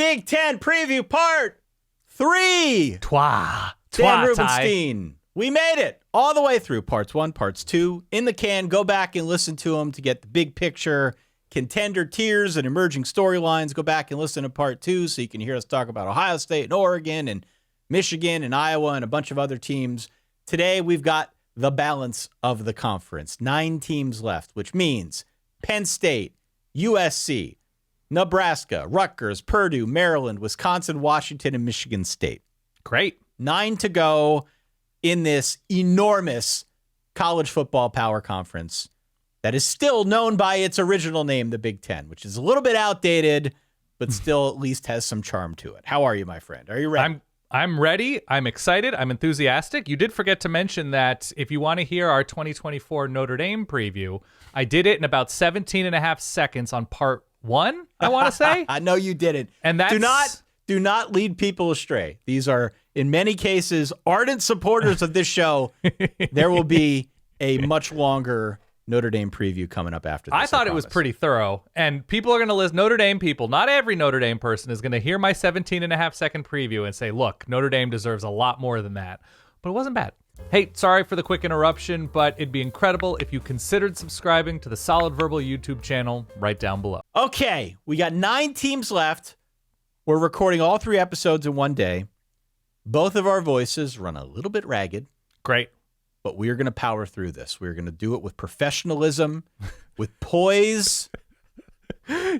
Big Ten preview part 3. Dan Rubenstein. We made it all the way through parts 1, parts 2 in the can. Go back and listen to them to get the big picture, contender tiers and emerging storylines. Go back and listen to part 2 so you can hear us talk about Ohio State and Oregon and Michigan and Iowa and a bunch of other teams. Today we've got the balance of the conference. 9 teams left, which means Penn State, USC, Nebraska, Rutgers, Purdue, Maryland, Wisconsin, Washington, and Michigan State. Great. 9 to go in this enormous college football power conference that is still known by its original name, the Big Ten, which is a little bit outdated, but still at least has some charm to it. How are you, my friend? Are you ready? I'm ready. I'm excited. I'm enthusiastic. You did forget to mention that if you want to hear our 2024 Notre Dame preview, I did it in about 17 and a half seconds on part 1, I want to say. I know you did it. And that's... Do not lead people astray. These are, in many cases, ardent supporters of this show. There will be a much longer Notre Dame preview coming up after this. I thought it was pretty thorough. And people are going to listen. Notre Dame people, not every Notre Dame person is going to hear my 17 and a half second preview and say, look, Notre Dame deserves a lot more than that. But it wasn't bad. Hey, sorry for the quick interruption, but it'd be incredible if you considered subscribing to the Solid Verbal YouTube channel right down below. Okay, we got 9 teams left. We're recording all 3 episodes in one day. Both of our voices run a little bit ragged. Great. But we're going to power through this. We're going to do it with professionalism, with poise.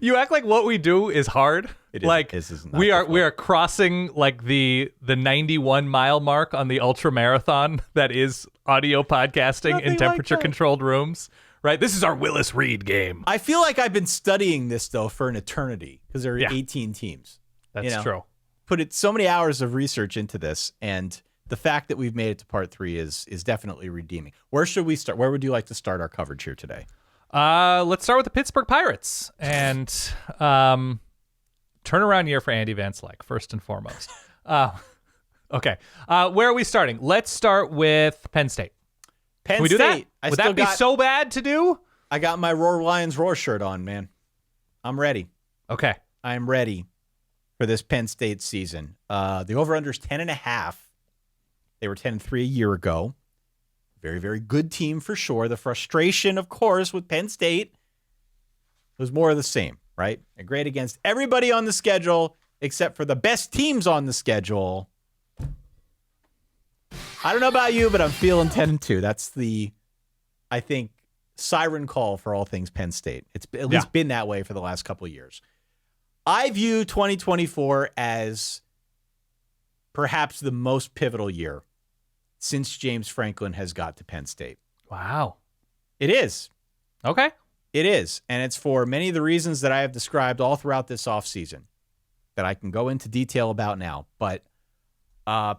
You act like what we do is hard. It like is not we are crossing like the 91 mile mark on the ultra marathon that is audio podcasting in temperature controlled rooms. Right? This is our Willis Reed game. I feel like I've been studying this though for an eternity because there are 18 teams. That's true. Put so many hours of research into this, and the fact that we've made it to part 3 is definitely redeeming. Where should we start? Where would you like to start our coverage here today? Let's start with the Pittsburgh Pirates and turnaround year for Andy Van Slyke, first and foremost. Okay. Where are we starting? Let's start with Penn State. Can we do that? Would that be so bad to do? I got my Roar Lions Roar shirt on, man. I'm ready. Okay. I'm ready for this Penn State season. The over-under is 10.5. They were 10-3 a year ago. Very, very good team for sure. The frustration, of course, with Penn State was more of the same, right? They're great against everybody on the schedule except for the best teams on the schedule. I don't know about you, but I'm feeling 10-2. That's the, I think, siren call for all things Penn State. It's at least been that way for the last couple of years. I view 2024 as perhaps the most pivotal year since James Franklin has got to Penn State. Wow. It is. Okay. It is. And it's for many of the reasons that I have described all throughout this offseason that I can go into detail about now. But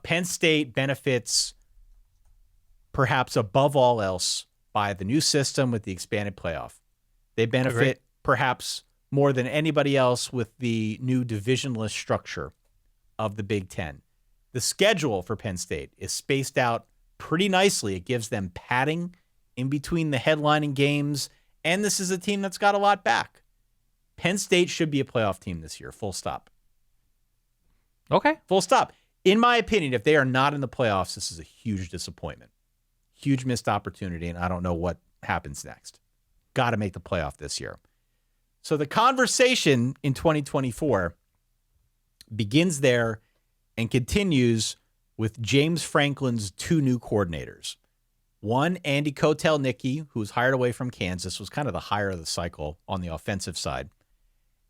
Penn State benefits perhaps above all else by the new system with the expanded playoff. They benefit perhaps more than anybody else with the new divisionless structure of the Big Ten. The schedule for Penn State is spaced out pretty nicely. It gives them padding in between the headlining games, and this is a team that's got a lot back. Penn State should be a playoff team this year, full stop. Okay. Full stop. In my opinion, if they are not in the playoffs, this is a huge disappointment. Huge missed opportunity, and I don't know what happens next. Got to make the playoff this year. So the conversation in 2024 begins there and continues with James Franklin's 2 new coordinators. One, Andy Kotelnicki, who was hired away from Kansas, was kind of the hire of the cycle on the offensive side.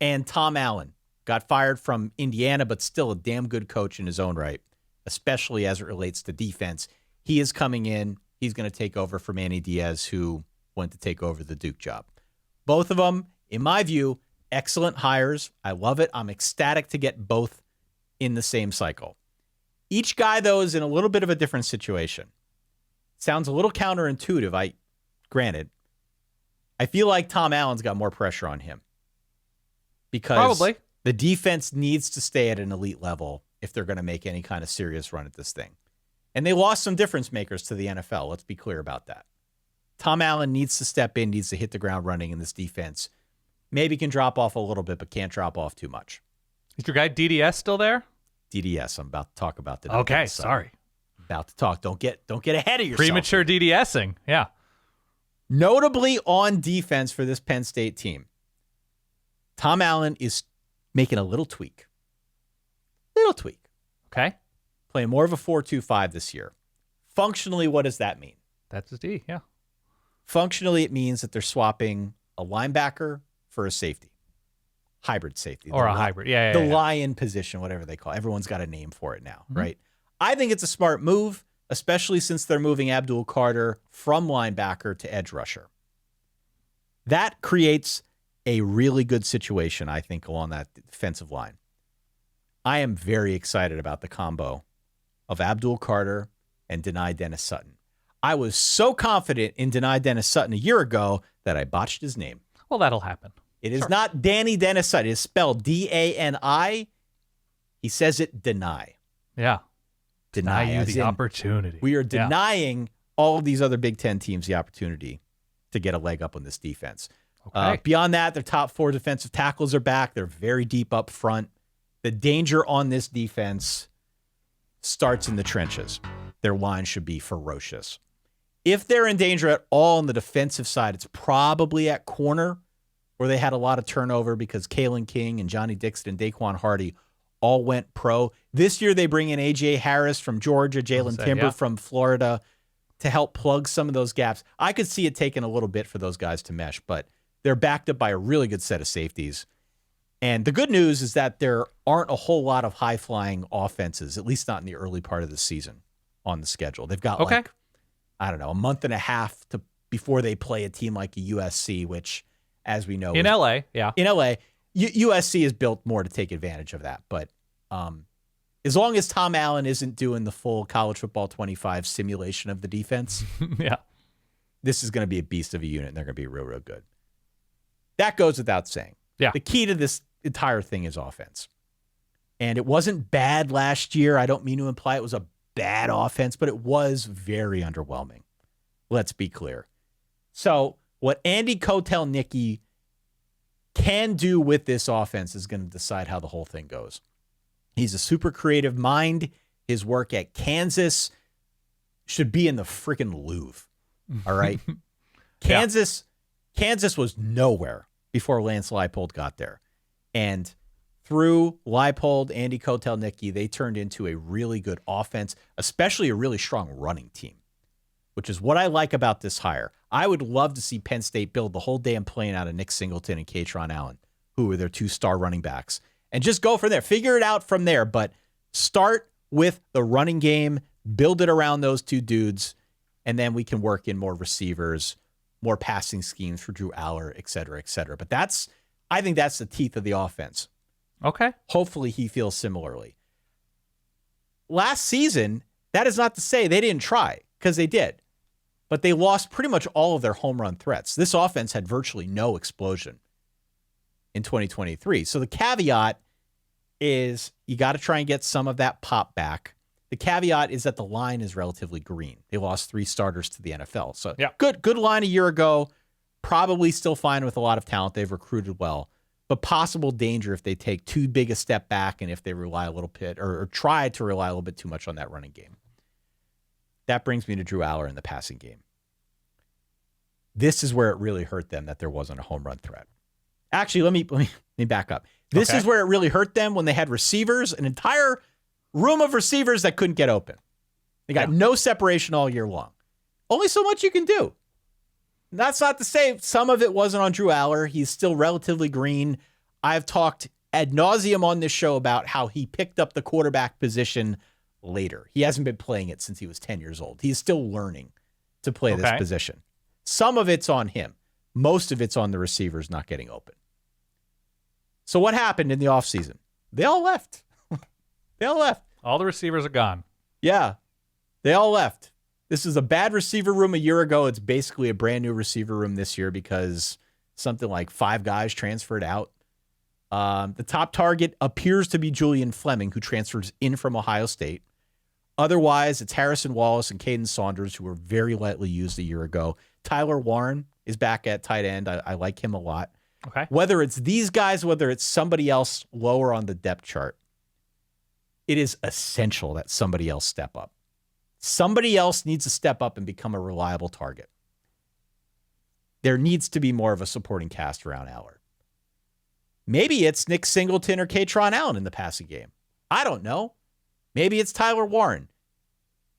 And Tom Allen got fired from Indiana, but still a damn good coach in his own right, especially as it relates to defense. He is coming in. He's going to take over for Manny Diaz, who went to take over the Duke job. Both of them, in my view, excellent hires. I love it. I'm ecstatic to get both in the same cycle. Each guy, though, is in a little bit of a different situation. Sounds a little counterintuitive, granted. I feel like Tom Allen's got more pressure on him because probably the defense needs to stay at an elite level if they're going to make any kind of serious run at this thing. And they lost some difference makers to the NFL. Let's be clear about that. Tom Allen needs to step in, needs to hit the ground running in this defense. Maybe can drop off a little bit, but can't drop off too much. Is your guy DDS still there? DDS. I'm about to talk about that. Okay, sorry. About to talk. Don't get ahead of yourself. Premature DDSing. Yeah. Notably on defense for this Penn State team, Tom Allen is making a little tweak. Okay. Playing more of a 4-2-5 this year. Functionally, what does that mean? That's his D, yeah. Functionally, it means that they're swapping a linebacker for a safety. Hybrid safety. Or a hybrid. Yeah. The lion position, whatever they call it. Everyone's got a name for it now, right? I think it's a smart move, especially since they're moving Abdul Carter from linebacker to edge rusher. That creates a really good situation, I think, along that defensive line. I am very excited about the combo of Abdul Carter and Dani Dennis Sutton. I was so confident in Dani Dennis Sutton a year ago that I botched his name. Well, that'll happen. It is not Danny Dennis Sutton. It is spelled D-A-N-I. He says it deny. Yeah. Deny you the opportunity. We are denying all of these other Big Ten teams the opportunity to get a leg up on this defense. Okay. Beyond that, their top 4 defensive tackles are back. They're very deep up front. The danger on this defense starts in the trenches. Their line should be ferocious. If they're in danger at all on the defensive side, it's probably at corner, where they had a lot of turnover because Kalen King and Johnny Dixon and Daquan Hardy all went pro. This year they bring in A.J. Harris from Georgia, Jalen Timber from Florida to help plug some of those gaps. I could see it taking a little bit for those guys to mesh, but they're backed up by a really good set of safeties. And the good news is that there aren't a whole lot of high-flying offenses, at least not in the early part of the season, on the schedule. They've got a month and a half before they play a team like a USC, which, as we know, in LA, in LA, USC is built more to take advantage of that. But as long as Tom Allen isn't doing the full college football 25 simulation of the defense, this is going to be a beast of a unit, and they're going to be real, real good. That goes without saying. Yeah. The key to this entire thing is offense. And it wasn't bad last year. I don't mean to imply it was a bad offense, but it was very underwhelming. Let's be clear. So what Andy Kotelnicki can do with this offense is going to decide how the whole thing goes. He's a super creative mind. His work at Kansas should be in the freaking Louvre. All right. Kansas was nowhere before Lance Leipold got there. And through Leipold, Andy Kotelnicki, they turned into a really good offense, especially a really strong running team, which is what I like about this hire. I would love to see Penn State build the whole damn plane out of Nick Singleton and Katron Allen, who are their 2-star running backs, and just go from there. Figure it out from there, but start with the running game, build it around those 2 dudes, and then we can work in more receivers, more passing schemes for Drew Aller, et cetera, et cetera. But I think that's the teeth of the offense. Okay. Hopefully he feels similarly. Last season, that is not to say they didn't try, because they did. But they lost pretty much all of their home run threats. This offense had virtually no explosion in 2023. So the caveat is you got to try and get some of that pop back. The caveat is that the line is relatively green. They lost 3 starters to the NFL. So good line a year ago. Probably still fine with a lot of talent. They've recruited well. But possible danger if they take too big a step back and if they rely a little bit or try to rely a little bit too much on that running game. That brings me to Drew Aller in the passing game. This is where it really hurt them that there wasn't a home run threat. Actually, let me back up. This is where it really hurt them when they had receivers, an entire room of receivers that couldn't get open. They got no separation all year long. Only so much you can do. That's not to say some of it wasn't on Drew Aller. He's still relatively green. I've talked ad nauseum on this show about how he picked up the quarterback position later. He hasn't been playing it since he was 10 years old. He's still learning to play this position. Some of it's on him. Most of it's on the receivers not getting open. So what happened in the offseason? They all left. All the receivers are gone. Yeah, they all left. This is a bad receiver room a year ago. It's basically a brand new receiver room this year because something like 5 guys transferred out. The top target appears to be Julian Fleming, who transfers in from Ohio State. Otherwise, it's Harrison Wallace and Caden Saunders, who were very lightly used a year ago. Tyler Warren is back at tight end. I like him a lot. Okay. Whether it's these guys, whether it's somebody else lower on the depth chart, it is essential that somebody else step up. Somebody else needs to step up and become a reliable target. There needs to be more of a supporting cast around Aller. Maybe it's Nick Singleton or Katron Allen in the passing game. I don't know. Maybe it's Tyler Warren.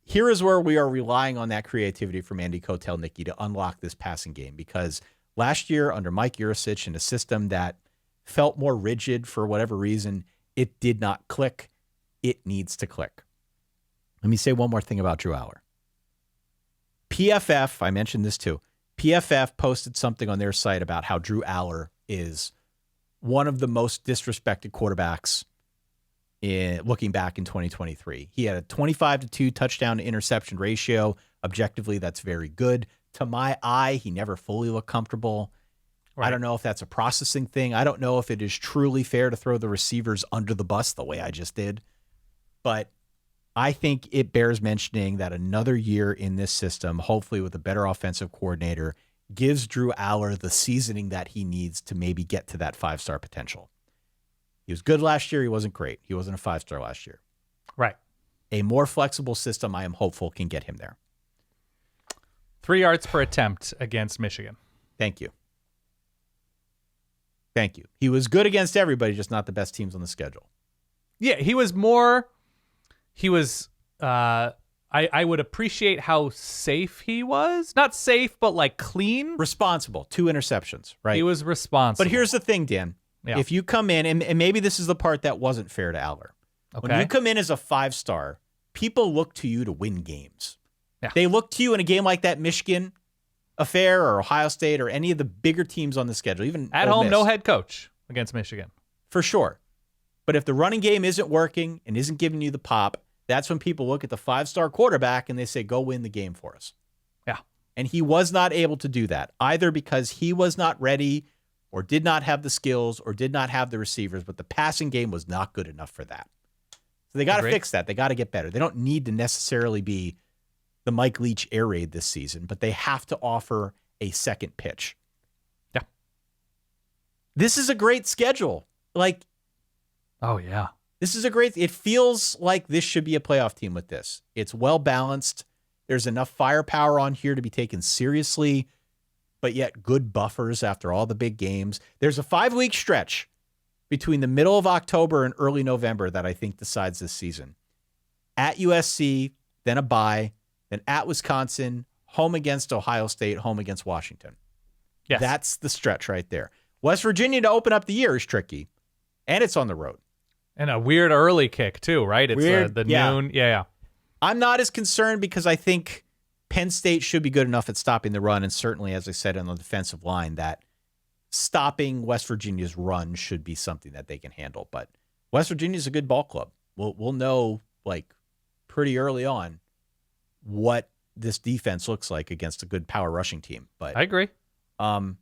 Here is where we are relying on that creativity from Andy Kotelnicki to unlock this passing game, because last year under Mike Yurcich in a system that felt more rigid for whatever reason, it did not click. It needs to click. Let me say one more thing about Drew Aller. PFF, I mentioned this too. PFF posted something on their site about how Drew Aller is one of the most disrespected quarterbacks looking back in 2023. He had a 25-2 touchdown to interception ratio. Objectively, that's very good. To my eye, he never fully looked comfortable. Right. I don't know if that's a processing thing. I don't know if it is truly fair to throw the receivers under the bus the way I just did. But I think it bears mentioning that another year in this system, hopefully with a better offensive coordinator, gives Drew Aller the seasoning that he needs to maybe get to that 5-star potential. He was good last year. He wasn't great. He wasn't a 5-star last year. Right. A more flexible system, I am hopeful, can get him there. 3 yards per attempt against Michigan. Thank you. Thank you. He was good against everybody, just not the best teams on the schedule. Yeah, he was I would appreciate how safe he was. Not safe, but like clean. Responsible. 2 interceptions, right? He was responsible. But here's the thing, Dan. Yeah. If you come in, and maybe this is the part that wasn't fair to Aller. Okay. When you come in as a 5-star, people look to you to win games. Yeah. They look to you in a game like that Michigan affair or Ohio State or any of the bigger teams on the schedule. Even at home, no head coach against Michigan. For sure. But if the running game isn't working and isn't giving you the pop, that's when people look at the 5-star quarterback and they say, go win the game for us. Yeah. And he was not able to do that, either because he was not ready or did not have the skills or did not have the receivers, but the passing game was not good enough for that. So they got to fix that. They got to get better. They don't need to necessarily be the Mike Leach air raid this season, but they have to offer a second pitch. Yeah. This is a great schedule. Oh, yeah. It feels like this should be a playoff team with this. It's well balanced. There's enough firepower on here to be taken seriously, but yet good buffers after all the big games. There's a 5-week stretch between the middle of October and early November that I think decides this season. At USC, then a bye, then at Wisconsin, home against Ohio State, home against Washington. Yes. That's the stretch right there. West Virginia to open up the year is tricky, and it's on the road. And a weird early kick, too, right? It's weird, the noon. Yeah. I'm not as concerned because I think Penn State should be good enough at stopping the run, and certainly, as I said, on the defensive line, that stopping West Virginia's run should be something that they can handle. But West Virginia's a good ball club. We'll know pretty early on what this defense looks like against a good power rushing team. But I agree. I'm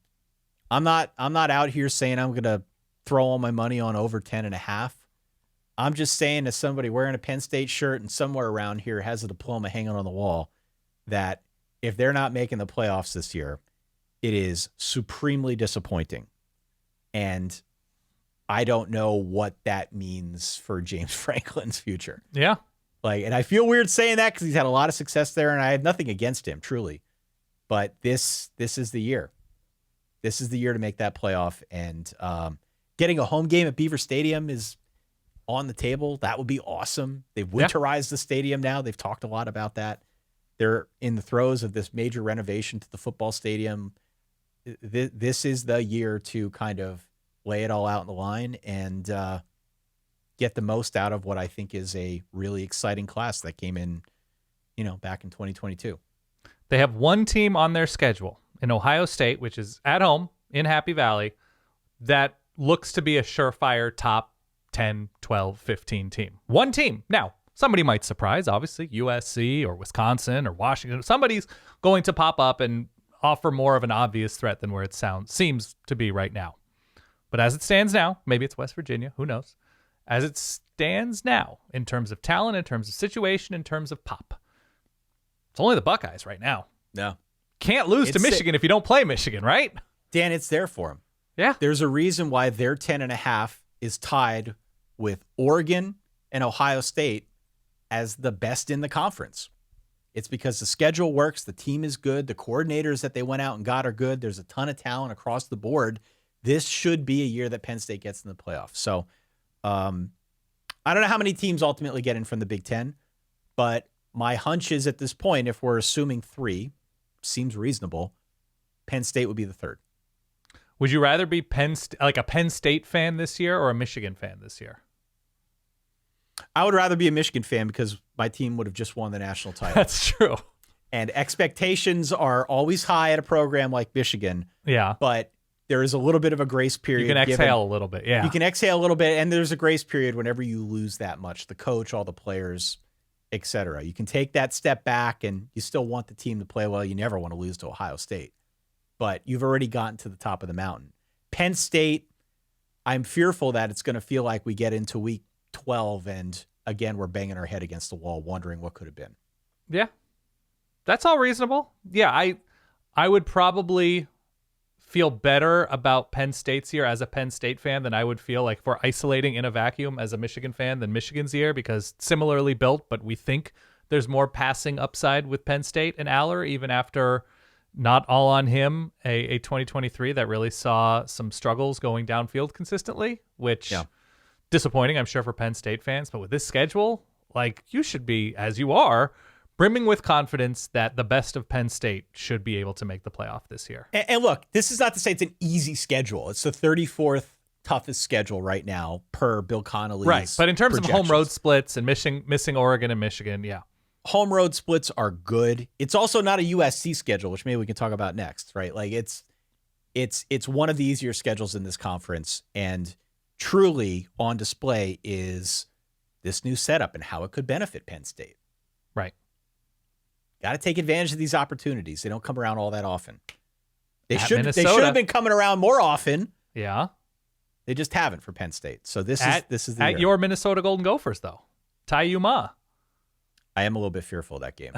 not out here saying I'm going to throw all my money on over 10.5. I'm just saying, as somebody wearing a Penn State shirt and somewhere around here has a diploma hanging on the wall, that if they're not making the playoffs this year, it is supremely disappointing. And I don't know what that means for James Franklin's future. Yeah. And I feel weird saying that because he's had a lot of success there, and I have nothing against him, truly. But this is the year. This is the year to make that playoff. And getting a home game at Beaver Stadium is on the table. That would be awesome. They've winterized the stadium now. They've talked a lot about that. They're in the throes of this major renovation to the football stadium. This is the year to kind of lay it all out in the line and get the most out of what I think is a really exciting class that came in, back in 2022. They have one team on their schedule in Ohio State, which is at home in Happy Valley, that looks to be a surefire top 10, 12, 15 team. One team. Now, somebody might surprise, obviously, USC or Wisconsin or Washington. Somebody's going to pop up and offer more of an obvious threat than where it seems to be right now. But as it stands now, maybe it's West Virginia, who knows? As it stands now, in terms of talent, in terms of situation, in terms of pop, it's only the Buckeyes right now. No. Can't lose to Michigan if you don't play Michigan, right? Dan, it's there for them. Yeah. There's a reason why their 10.5 is tied with Oregon and Ohio State as the best in the conference. It's because the schedule works. The team is good. The coordinators that they went out and got are good. There's a ton of talent across the board. This should be a year that Penn State gets in the playoffs. So I don't know how many teams ultimately get in from the Big Ten, but my hunch is at this point, if we're assuming 3, seems reasonable, Penn State would be the 3rd. Would you rather be a Penn State fan this year or a Michigan fan this year? I would rather be a Michigan fan because my team would have just won the national title. That's true. And expectations are always high at a program like Michigan. Yeah. But there is a little bit of a grace period. You can exhale a little bit. Yeah. You can exhale a little bit, and there's a grace period whenever you lose that much. The coach, all the players, etc. You can take that step back, and you still want the team to play well. You never want to lose to Ohio State. But you've already gotten to the top of the mountain. Penn State, I'm fearful that it's going to feel like we get into week 12 and again we're banging our head against the wall wondering what could have been. Yeah. That's all reasonable. Yeah, I would probably feel better about Penn State's year as a Penn State fan than I would feel like if we're isolating in a vacuum as a Michigan fan than Michigan's year, because similarly built, but we think there's more passing upside with Penn State and Aller, even after not all on him, a 2023 that really saw some struggles going downfield consistently, which disappointing, I'm sure, for Penn State fans. But with this schedule, like, you should be, as you are, brimming with confidence that the best of Penn State should be able to make the playoff this year. And look, this is not to say it's an easy schedule. It's the 34th toughest schedule right now per Bill Connolly's right. But in terms projections. of home road splits and missing Oregon and Michigan, yeah. Home road splits are good. It's also not a USC schedule, which maybe we can talk about next, right? Like it's one of the easier schedules in this conference, and truly on display is this new setup and how it could benefit Penn State. Right. Got to take advantage of these opportunities. They don't come around all that often. They At should Minnesota. have been coming around more often. Yeah. They just haven't for Penn State. So this is the at year. your Minnesota Golden Gophers though. Ty-U-Ma. I am a little bit fearful of that game.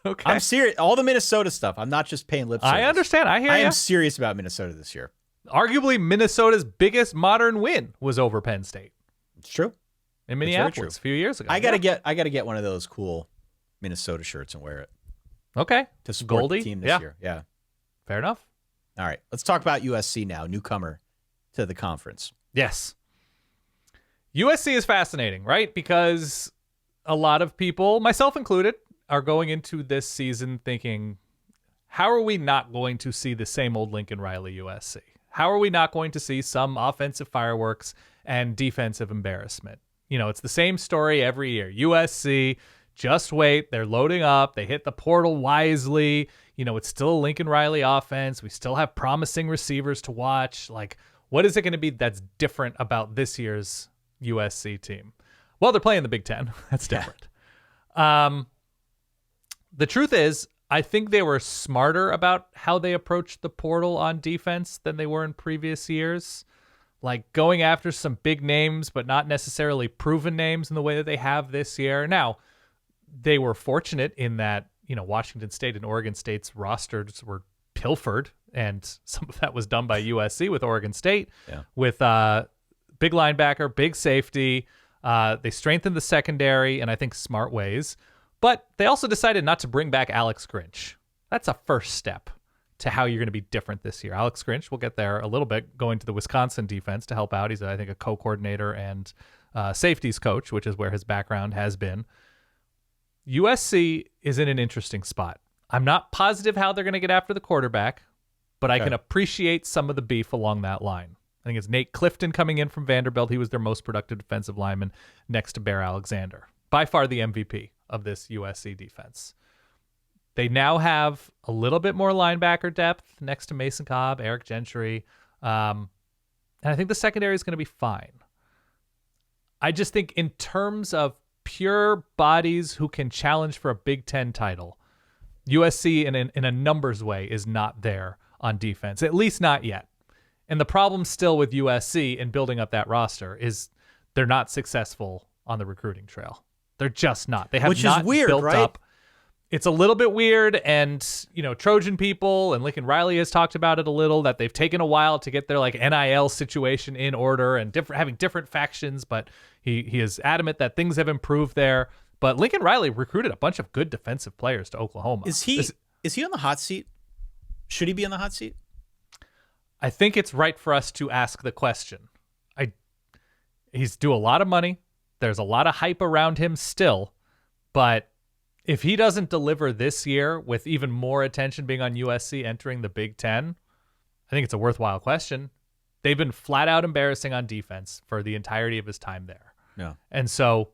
Okay. I'm serious. All the Minnesota stuff. I'm not just paying lip service. I understand. I hear I you. am serious about Minnesota this year. Arguably, Minnesota's biggest modern win was over Penn State It's true. in very true. Minneapolis a few years ago. I gotta get one of those cool Minnesota shirts and wear it Okay. to support Goldie? the team this Yeah. year. Yeah. Fair enough. All right. Let's talk about USC now, newcomer to the conference. Yes. USC is fascinating, right? Because a lot of people, myself included, are going into this season thinking, how are we not going to see the same old Lincoln Riley USC? How are we not going to see some offensive fireworks and defensive embarrassment? You know, it's the same story every year. USC, just wait. They're loading up. They hit the portal wisely. You know, it's still a Lincoln Riley offense. We still have promising receivers to watch. Like, what is it going to be that's different about this year's USC team? Well, they're playing the Big Ten. That's different. The truth is, I think they were smarter about how they approached the portal on defense than they were in previous years. Like going after some big names, but not necessarily proven names in the way that they have this year. Now, they were fortunate in that, you know, Washington State and Oregon State's rosters were pilfered, and some of that was done by USC with Oregon State, with big linebacker, big safety. They strengthened the secondary in, I think, smart ways. But they also decided not to bring back Alex Grinch. That's a first step to how you're going to be different this year. Alex Grinch, we'll get there a little bit, going to the Wisconsin defense to help out. He's, I think, a co-coordinator and safeties coach, which is where his background has been. USC is in an interesting spot. I'm not positive how they're going to get after the quarterback, but I can appreciate some of the beef along that line. I think it's Nate Clifton coming in from Vanderbilt. He was their most productive defensive lineman next to Bear Alexander. By far the MVP of this USC defense. They now have a little bit more linebacker depth next to Mason Cobb, Eric Gentry. And I think the secondary is going to be fine. I just think in terms of pure bodies who can challenge for a Big Ten title, USC in a numbers way is not there on defense, at least not yet. And the problem still with USC in building up that roster is they're not successful on the recruiting trail. They're just not. They have Which not is weird, built right? up. it's a little bit weird, and Trojan people and Lincoln Riley has talked about it a little, that they've taken a while to get their like NIL situation in order and having different factions, but he is adamant that things have improved there. But Lincoln Riley recruited a bunch of good defensive players to Oklahoma. Is he on the hot seat? Should he be on the hot seat? I think it's right for us to ask the question. He's due a lot of money. There's a lot of hype around him still, but if he doesn't deliver this year with even more attention being on USC entering the Big Ten, I think it's a worthwhile question. They've been flat out embarrassing on defense for the entirety of his time there. Yeah. And so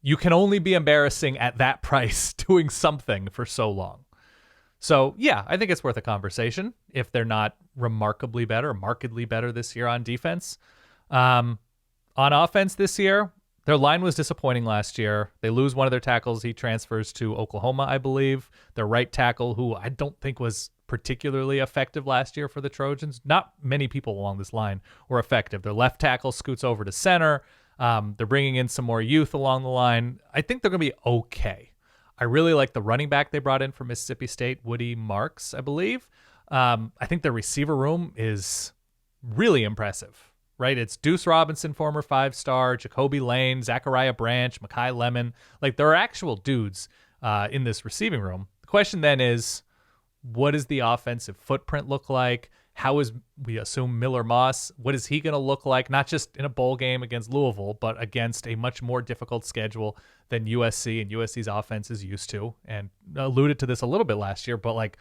you can only be embarrassing at that price doing something for so long. So, yeah, I think it's worth a conversation if they're not remarkably better, markedly better this year on defense. On offense this year, their line was disappointing last year. They lose one of their tackles. He transfers to Oklahoma, I believe. Their right tackle, who I don't think was particularly effective last year for the Trojans. Not many people along this line were effective. Their left tackle scoots over to center. They're bringing in some more youth along the line. I think they're going to be okay. I really like the running back they brought in from Mississippi State, Woody Marks, I believe. I think their receiver room is really impressive. Right, it's Deuce Robinson, former 5-star, Jacoby Lane, Zachariah Branch, Mekhi Lemon. Like, there are actual dudes in this receiving room. The question then is, what does the offensive footprint look like? How is, we assume, Miller Moss? What is he going to look like? Not just in a bowl game against Louisville, but against a much more difficult schedule than USC and USC's offense is used to. And alluded to this a little bit last year, but like,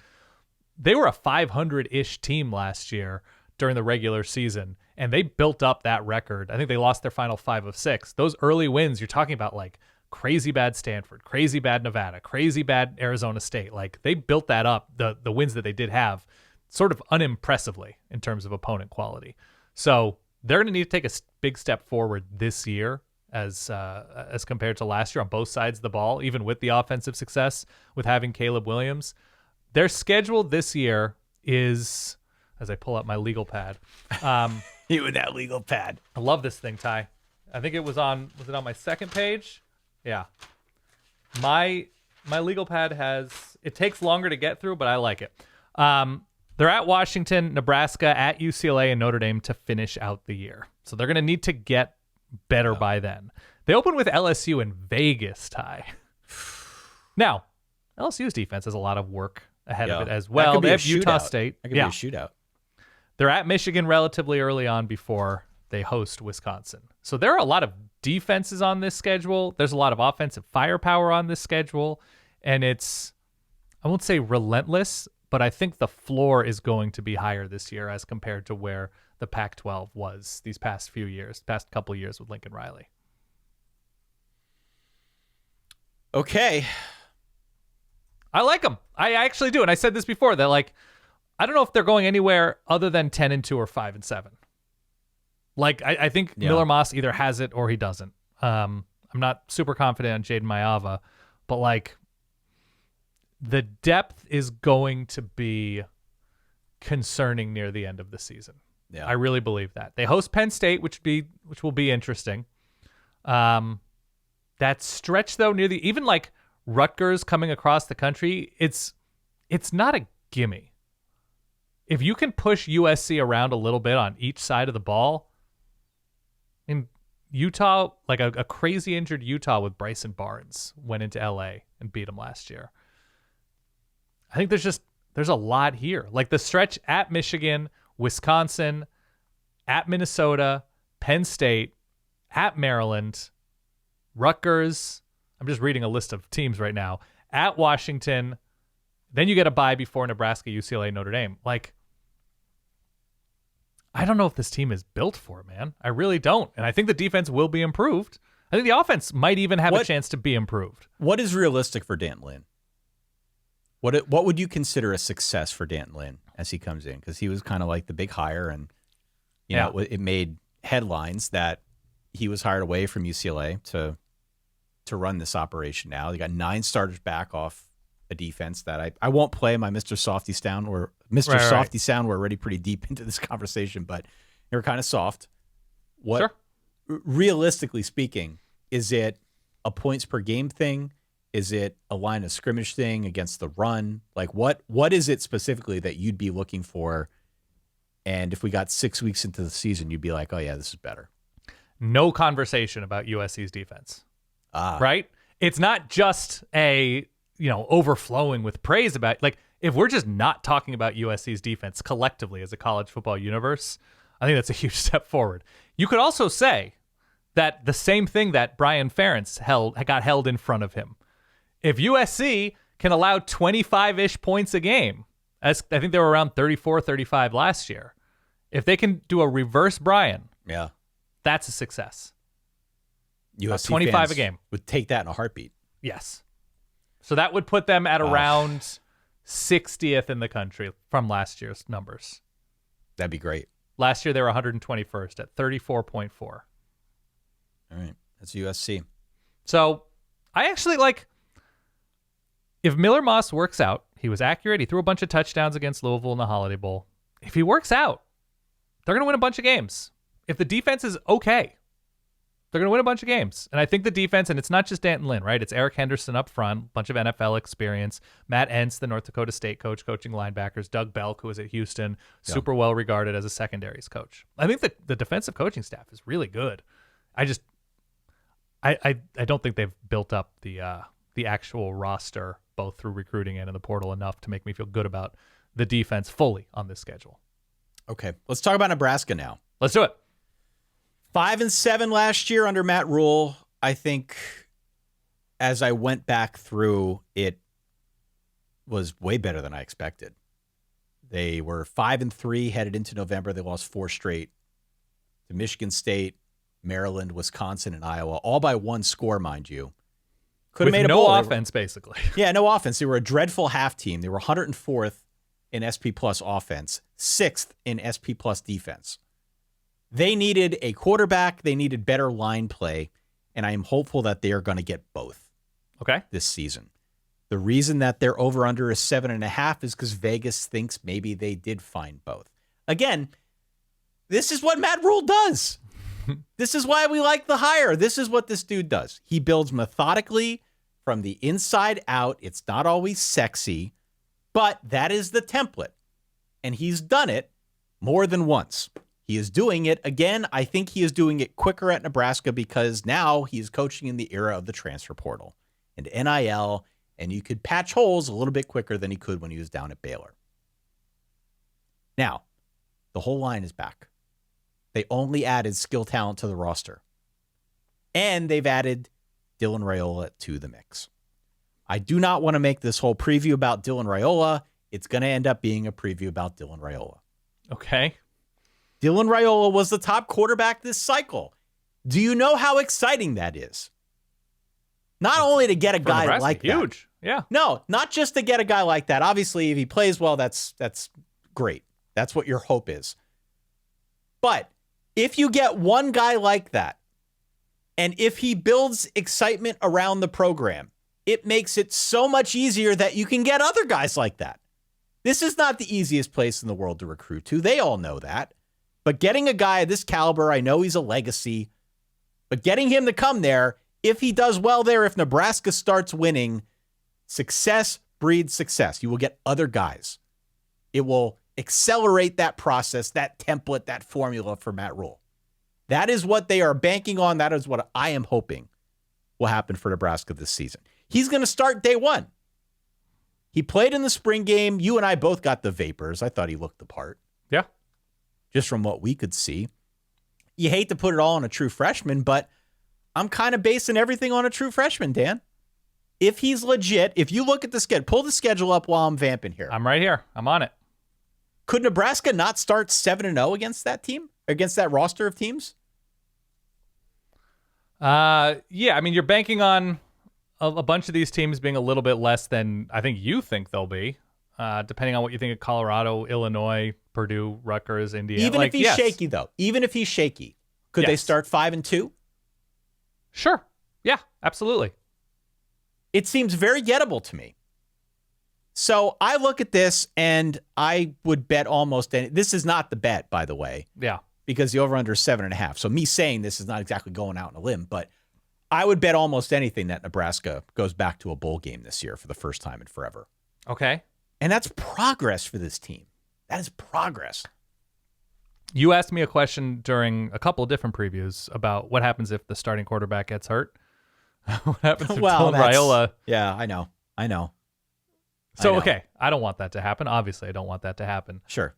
they were a 500-ish team last year during the regular season, and they built up that record. I think they lost their final 5 of 6. Those early wins, you're talking about like crazy bad Stanford, crazy bad Nevada, crazy bad Arizona State. Like, they built that up, the wins that they did have, sort of unimpressively in terms of opponent quality. So they're going to need to take a big step forward this year as compared to last year on both sides of the ball, even with the offensive success with having Caleb Williams. Their schedule this year is, as I pull up my legal pad. You and that legal pad. I love this thing, Ty. I think was it on my second page? Yeah. My legal pad it takes longer to get through, but I like it. They're at Washington, Nebraska, at UCLA, and Notre Dame to finish out the year. So they're going to need to get better by then. They open with LSU in Vegas, Ty. Now, LSU's defense has a lot of work ahead of it as well. They have Utah State. That could be a shootout. They're at Michigan relatively early on before they host Wisconsin. So there are a lot of defenses on this schedule. There's a lot of offensive firepower on this schedule. And it's, I won't say relentless, but I think the floor is going to be higher this year as compared to where the Pac-12 was these past couple of years with Lincoln Riley. Okay. I like them. I actually do. And I said this before, that like, I don't know if they're going anywhere other than 10-2 or 5-7. Like, I think Miller Moss either has it or he doesn't. I'm not super confident on Jaden Mayava, but like, the depth is going to be concerning near the end of the season. Yeah, I really believe that. They host Penn State, which will be interesting. That stretch though, even like Rutgers coming across the country, it's not a gimme. If you can push USC around a little bit on each side of the ball, in Utah, like a crazy injured Utah with Bryson Barnes went into LA and beat them last year. I think there's a lot here. Like the stretch at Michigan, Wisconsin, at Minnesota, Penn State, at Maryland, Rutgers. I'm just reading a list of teams right now. At Washington, then you get a bye before Nebraska, UCLA, Notre Dame. Like, I don't know if this team is built for it, man. I really don't. And I think the defense will be improved. I think the offense might even have a chance to be improved. What is realistic for Dan Lynn? What would you consider a success for Dan Lynn as he comes in? Because he was kind of like the big hire, and you know, it made headlines that he was hired away from UCLA to run this operation now. They got 9 starters back off a defense that I won't play my Mr. Softy sound or Mr. Softy sound. We're already pretty deep into this conversation, but they were kind of soft. Realistically speaking, is it a points per game thing? Is it a line of scrimmage thing against the run? Like what is it specifically that you'd be looking for? And if we got 6 weeks into the season, you'd be like, oh yeah, this is better. No conversation about USC's defense. Right? It's not just overflowing with praise about, like, if we're just not talking about USC's defense collectively as a college football universe, I think that's a huge step forward. You could also say that the same thing that Brian Ferentz got held in front of him. If USC can allow 25-ish points a game, as I think they were around 34, 35 last year, if they can do a reverse Brian, that's a success. USC 25 fans a game would take that in a heartbeat. Yes. So that would put them at around 60th in the country from last year's numbers. That'd be great. Last year they were 121st at 34.4. All right. That's USC. So I actually like, if Miller Moss works out, he was accurate. He threw a bunch of touchdowns against Louisville in the Holiday Bowl. If he works out, they're going to win a bunch of games. If the defense is okay, they're going to win a bunch of games. And I think the defense, and it's not just Danton Lynn, right? It's Eric Henderson up front, bunch of NFL experience. Matt Entz, the North Dakota State coach, coaching linebackers. Doug Belk, who was at Houston, super well regarded as a secondaries coach. I think the defensive coaching staff is really good. I don't think they've built up the actual roster, both through recruiting and in the portal, enough to make me feel good about the defense fully on this schedule. Okay, let's talk about Nebraska now. Let's do it. 5-7 last year under Matt Rhule. I think as I went back through, it was way better than I expected. They were 5-3 headed into November. They lost 4 straight to Michigan State, Maryland, Wisconsin, and Iowa, all by 1 score, mind you. Could have made no offense, basically. Yeah, no offense. They were a dreadful half team. They were 104th in SP Plus offense, 6th in SP Plus defense. They needed a quarterback. They needed better line play, and I am hopeful that they are going to get both this season. The reason that their over-under is 7.5 is because Vegas thinks maybe they did find both. Again, this is what Matt Rhule does. This is why we like the hire. This is what this dude does. He builds methodically from the inside out. It's not always sexy, but that is the template. And he's done it more than once. He is doing it again. I think he is doing it quicker at Nebraska because now he is coaching in the era of the transfer portal and NIL, and you could patch holes a little bit quicker than he could when he was down at Baylor. Now, the whole line is back. They only added skill talent to the roster. And they've added Dylan Raiola to the mix. I do not want to make this whole preview about Dylan Raiola. It's going to end up being a preview about Dylan Raiola. Okay. Dylan Raiola was the top quarterback this cycle. Do you know how exciting that is? Not only to get a guy Nebraska, like huge. that. Yeah. No, not just to get a guy like that. Obviously, if he plays well, that's great. That's what your hope is. But if you get one guy like that, and if he builds excitement around the program, it makes it so much easier that you can get other guys like that. This is not the easiest place in the world to recruit to. They all know that. But getting a guy of this caliber, I know he's a legacy, but getting him to come there, if he does well there, if Nebraska starts winning, success breeds success. You will get other guys. It will accelerate that process, that template, that formula for Matt Rhule. That is what they are banking on. That is what I am hoping will happen for Nebraska this season. He's going to start day one. He played in the spring game. You and I both got the vapors. I thought he looked the part. Yeah. Just from what we could see. You hate to put it all on a true freshman, but I'm kind of basing everything on a true freshman, Dan. If he's legit, if you look at the schedule, pull the schedule up while I'm vamping here. I'm right here. I'm on it. Could Nebraska not start 7-0 against that team? Against that roster of teams? Yeah, I mean, you're banking on a bunch of these teams being a little bit less than I think you think they'll be, depending on what you think of Colorado, Illinois, Purdue, Rutgers, Indiana. Even if he's shaky, though. Even if he's shaky. Could they start 5-2? Sure. Yeah, absolutely. It seems very gettable to me. So I look at this and I would bet almost any. This is not the bet, by the way. Yeah. Because the over-under is 7.5. So me saying this is not exactly going out on a limb, but I would bet almost anything that Nebraska goes back to a bowl game this year for the first time in forever. Okay. And that's progress for this team. That is progress. You asked me a question during a couple of different previews about what happens if the starting quarterback gets hurt. What happens if Dylan Raiola? Yeah, I know. So, okay, I don't want that to happen. Obviously, I don't want that to happen. Sure.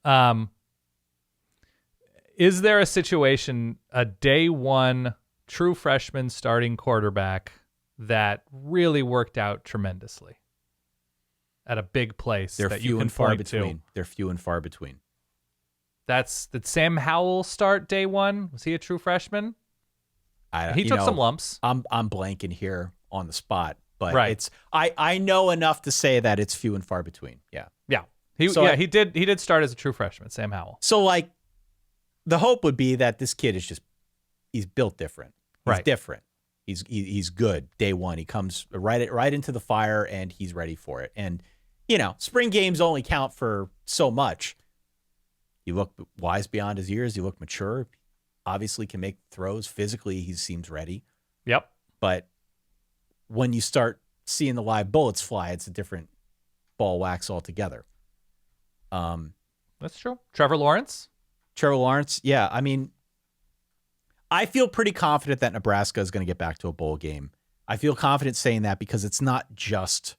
Is there a situation, a day one true freshman starting quarterback that really worked out tremendously at a big place that you can point to? They're few and far between. Did Sam Howell start day one? Was he a true freshman? He took some lumps. I'm blanking here on the spot, but right. it's I know enough to say that it's few and far between. Yeah. Yeah. He did start as a true freshman, Sam Howell. So like the hope would be that this kid is he's built different. He's different. He's good day one. He comes right into the fire and he's ready for it. And spring games only count for so much. You look wise beyond his years. You look mature. Obviously can make throws. Physically, he seems ready. Yep. But when you start seeing the live bullets fly, it's a different ball wax altogether. That's true. Trevor Lawrence, yeah. I mean, I feel pretty confident that Nebraska is going to get back to a bowl game. I feel confident saying that because it's not just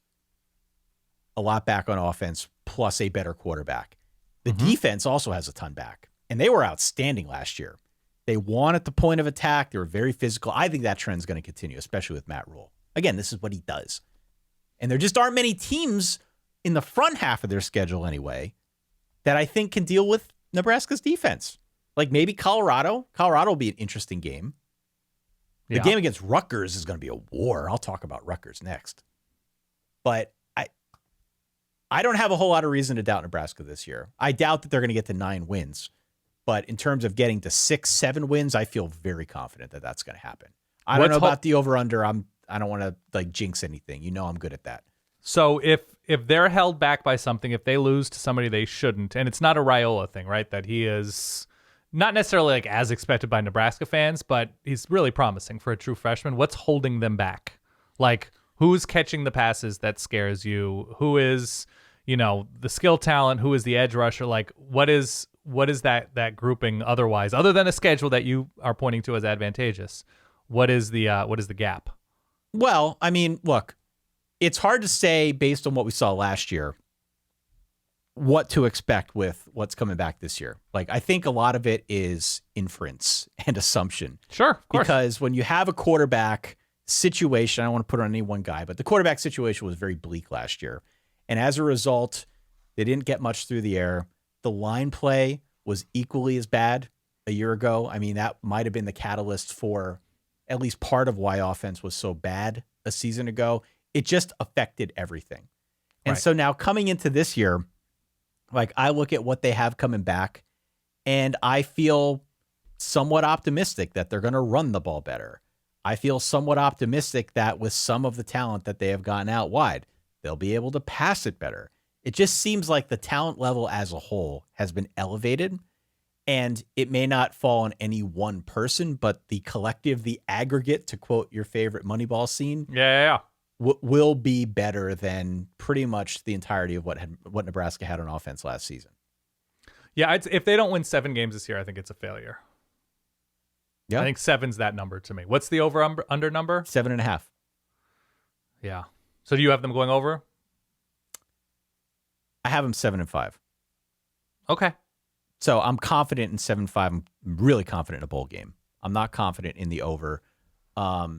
a lot back on offense plus a better quarterback. The defense also has a ton back, and they were outstanding last year. They won at the point of attack. They were very physical. I think that trend is going to continue, especially with Matt Rhule. Again, this is what he does. And there just aren't many teams in the front half of their schedule anyway that I think can deal with Nebraska's defense. Like maybe Colorado. Colorado will be an interesting game. The game against Rutgers is going to be a war. I'll talk about Rutgers next. But I don't have a whole lot of reason to doubt Nebraska this year. I doubt that they're going to get to 9 wins. But in terms of getting to 6, 7 wins, I feel very confident that that's going to happen. I don't know about the over-under. I don't want to jinx anything. I'm good at that. So if they're held back by something, if they lose to somebody they shouldn't, and it's not a Raiola thing, right? That he is not necessarily as expected by Nebraska fans, but he's really promising for a true freshman. What's holding them back? Like, who's catching the passes that scares you? Who is, the skill talent? Who is the edge rusher? Like, what is that grouping otherwise, other than a schedule that you are pointing to as advantageous? What is the gap? Well, I mean, look, it's hard to say based on what we saw last year what to expect with what's coming back this year. Like, I think a lot of it is inference and assumption. Sure, of course. Because when you have a quarterback situation, I don't want to put it on any one guy, but the quarterback situation was very bleak last year. And as a result, they didn't get much through the air. The line play was equally as bad a year ago. I mean, that might have been the catalyst for at least part of why offense was so bad a season ago. It just affected everything. And so now coming into this year, like I look at what they have coming back and I feel somewhat optimistic that they're going to run the ball better. I feel somewhat optimistic that with some of the talent that they have gotten out wide, they'll be able to pass it better. It just seems like the talent level as a whole has been elevated, and it may not fall on any one person, but the collective, the aggregate, to quote your favorite Moneyball scene, will be better than pretty much the entirety of what Nebraska had on offense last season. Yeah, if they don't win 7 games this year, I think it's a failure. Yeah, I think 7's that number to me. What's the over-under number? 7.5. Yeah. So do you have them going over? I have them 7-5. Okay. So I'm confident in 7-5. I'm really confident in a bowl game. I'm not confident in the over. I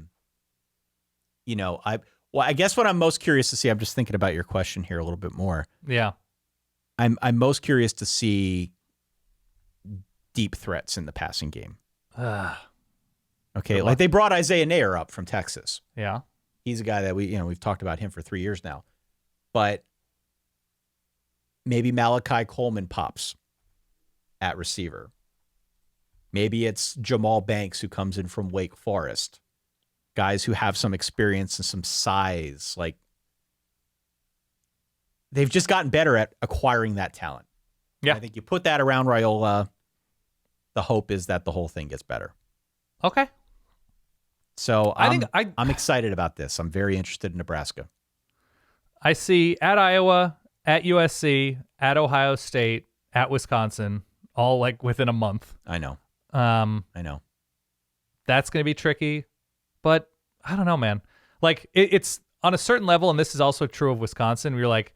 guess what I'm most curious to see, I'm just thinking about your question here a little bit more. Yeah. I'm most curious to see deep threats in the passing game. Okay, like they brought Isaiah Nair up from Texas. Yeah. He's a guy that we've talked about him for 3 years now. But maybe Malachi Coleman pops at receiver. Maybe it's Jamal Banks who comes in from Wake Forest. Guys who have some experience and some size. Like, they've just gotten better at acquiring that talent. Yeah. I think you put that around Raiola, the hope is that the whole thing gets better. Okay. So I think I'm excited about this. I'm very interested in Nebraska. I see at Iowa, at USC, at Ohio State, at Wisconsin, all like within a month. I know. I know. That's going to be tricky, but I don't know, man. Like it's on a certain level, and this is also true of Wisconsin. We're like,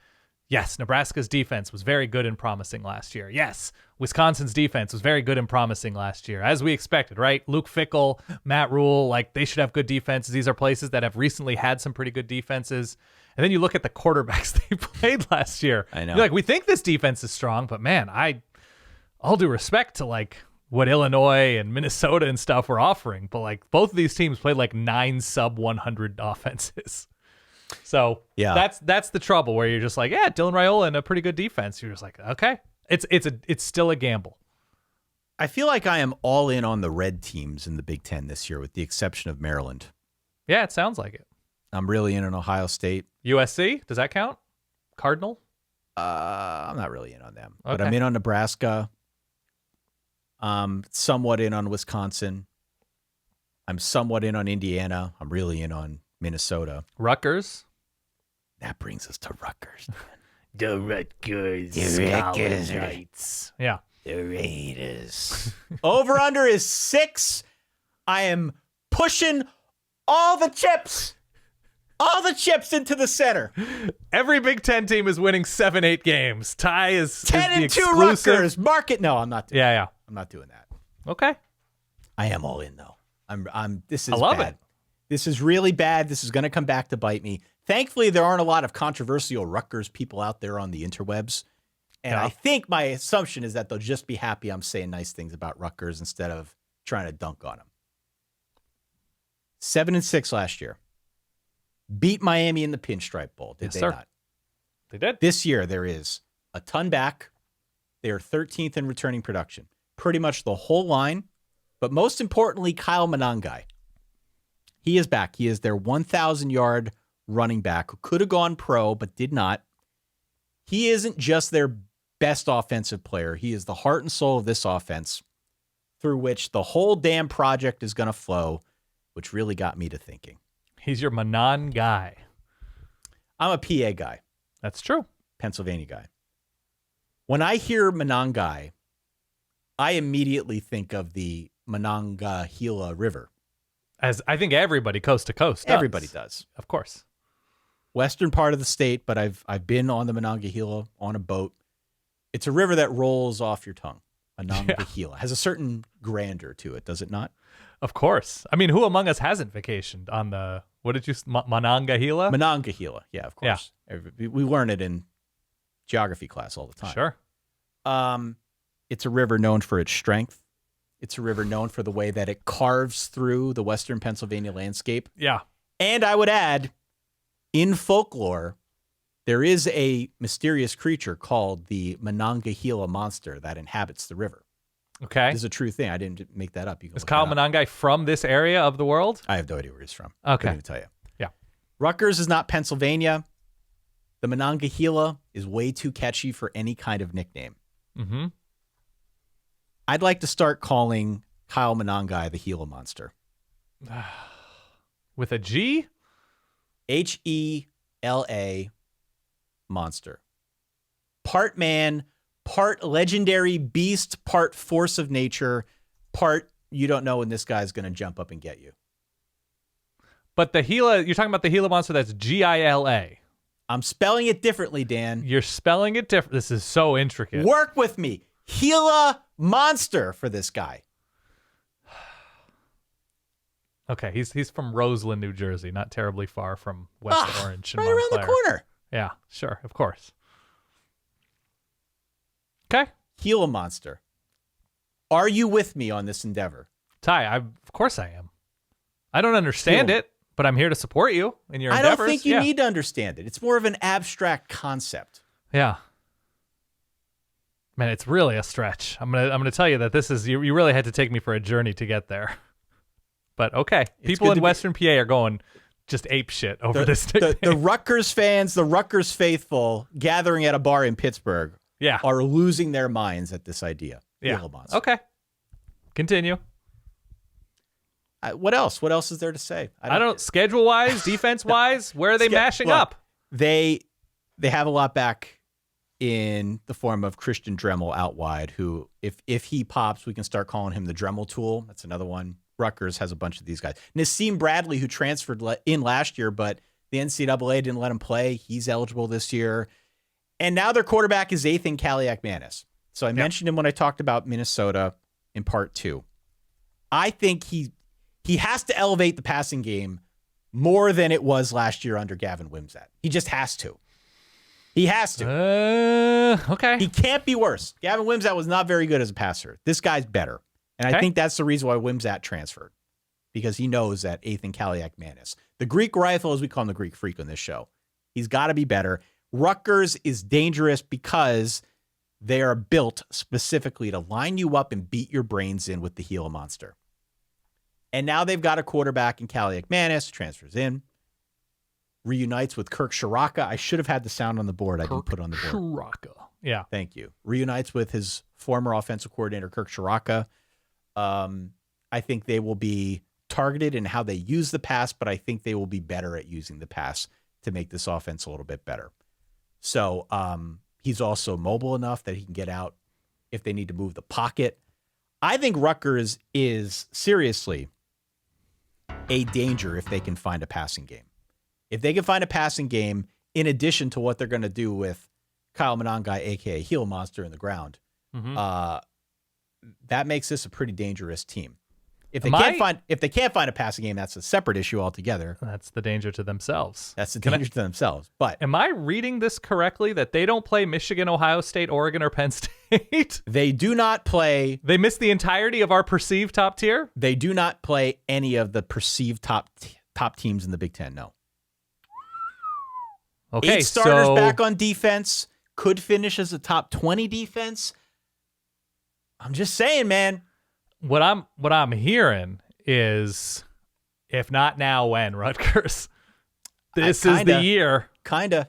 yes, Nebraska's defense was very good and promising last year. Yes, Wisconsin's defense was very good and promising last year, as we expected, right? Luke Fickell, Matt Rhule, like they should have good defenses. These are places that have recently had some pretty good defenses. And then you look at the quarterbacks they played last year. I know. You're like, we think this defense is strong, but man, all due respect to like what Illinois and Minnesota and stuff were offering, but like both of these teams played like 9 sub 100 offenses. So yeah, that's the trouble where you're just like, yeah, Dylan Raiola and a pretty good defense. You're just like, okay, it's still a gamble. I feel like I am all in on the red teams in the Big Ten this year, with the exception of Maryland. Yeah, it sounds like it. I'm really in on Ohio State. USC, does that count? Cardinal? I'm not really in on them, but Okay. I'm in on Nebraska. Somewhat in on Wisconsin. I'm somewhat in on Indiana. I'm really in on Minnesota. Rutgers? That brings us to Rutgers. The Rutgers. The Rutgers. Knights. Yeah. The Raiders. Over under is 6. I am pushing all the chips into the center. Every Big Ten team is winning 7-8 games. Ty is 10 the and 2 exclusive. Rutgers. Mark it. No, I'm not doing Yeah. I'm not doing that. Okay. I am all in though. This is I love bad. it. This is really bad. This is going to come back to bite me. Thankfully, there aren't a lot of controversial Rutgers people out there on the interwebs. And Yeah. I think my assumption is that they'll just be happy I'm saying nice things about Rutgers instead of trying to dunk on them. 7-6 last year. Beat Miami in the Pinstripe Bowl. Did Yes, they sir. not? They did. This year, there is a ton back. They are 13th in returning production. Pretty much the whole line. But most importantly, Kyle Monangai. He is back. He is their 1,000-yard running back who could have gone pro but did not. He isn't just their best offensive player. He is the heart and soul of this offense through which the whole damn project is going to flow, which really got me to thinking. He's your Manon guy. I'm a PA guy. That's true. Pennsylvania guy. When I hear Monangai, I immediately think of the Monongahela River. As I think everybody coast to coast does. Everybody does. Of course. Western part of the state, but I've been on the Monongahela on a boat. It's a river that rolls off your tongue. Monongahela has a certain grandeur to it, does it not? Of course. I mean, who among us hasn't vacationed on the, what did you, Monongahela? Monongahela, yeah, of course. Yeah. We learn it in geography class all the time. Sure. It's a river known for its strength. It's a river known for the way that it carves through the Western Pennsylvania landscape. Yeah. And I would add, in folklore, there is a mysterious creature called the Monongahela monster that inhabits the river. Okay. This is a true thing. I didn't make that up. You can Is look Kyle that up. Monangai from this area of the world? I have no idea where he's from. Okay. Couldn't even tell you. Yeah. Rutgers is not Pennsylvania. The Monongahela is way too catchy for any kind of nickname. Mm-hmm. I'd like to start calling Kyle Monangai the Gila Monster. With a G? Hela monster. Part man, part legendary beast, part force of nature, part you don't know when this guy's going to jump up and get you. But the Gila, you're talking about the Gila monster that's Gila. I'm spelling it differently, Dan. You're spelling it different. This is so intricate. Work with me. Gila monster for this guy. Okay, he's from Roseland, New Jersey, not terribly far from West Orange and right around the Montclair. corner. Yeah, sure, of course. Okay. Gila monster. Are you with me on this endeavor? Ty, of course I am. I don't understand Gila. it, but I'm here to support you in your I endeavors. don't think you need to understand it. It's more of an abstract concept. Yeah. Man, it's really a stretch. I'm gonna tell you that this is you really had to take me for a journey to get there. But okay, people in Western PA are going just ape shit over this nickname. The Rutgers fans, the Rutgers faithful gathering at a bar in Pittsburgh are losing their minds at this idea. Yeah. Gila monster. Okay. Continue. What else? What else is there to say? I don't schedule-wise, defense-wise, where are they mashing up? They have a lot back in the form of Christian Dremel out wide, who, if he pops, we can start calling him the Dremel tool. That's another one. Rutgers has a bunch of these guys. Nassim Bradley, who transferred in last year, but the NCAA didn't let him play. He's eligible this year. And now their quarterback is Ethan Kaliak-Manis. So I mentioned him when I talked about Minnesota in part 2. I think he has to elevate the passing game more than it was last year under Gavin Wimsatt. He just has to. He has to. Okay. He can't be worse. Gavin Wimsatt was not very good as a passer. This guy's better. And I think that's the reason why Wimsatt transferred, because he knows that Ethan Kaliak-Manis, the Greek rifle, as we call him, the Greek freak on this show, he's got to be better. Rutgers is dangerous because they are built specifically to line you up and beat your brains in with the Gila monster. And now they've got a quarterback in Kaliak-Manis, transfers in, reunites with Kirk Shiraka. I should have had the sound on the board. I didn't put it on the board. Shiraka. Yeah. Thank you. Reunites with his former offensive coordinator, Kirk Shiraka. I think they will be targeted in how they use the pass, but I think they will be better at using the pass to make this offense a little bit better. So he's also mobile enough that he can get out if they need to move the pocket. I think Rutgers is seriously a danger if they can find a passing game. If they can find a passing game, in addition to what they're going to do with Kyle Monangai, a.k.a. Gila Monster in the ground, that makes this a pretty dangerous team. If they can't find a passing game, that's a separate issue altogether. That's the danger to themselves. That's the danger to themselves. But am I reading this correctly that they don't play Michigan, Ohio State, Oregon, or Penn State? They do not play. They miss the entirety of our perceived top tier? They do not play any of the perceived top teams in the Big Ten, no. Okay, 8 starters back on defense, could finish as a top 20 defense. I'm just saying, man. What I'm hearing is, if not now, when, Rutgers? This is the year. Kinda.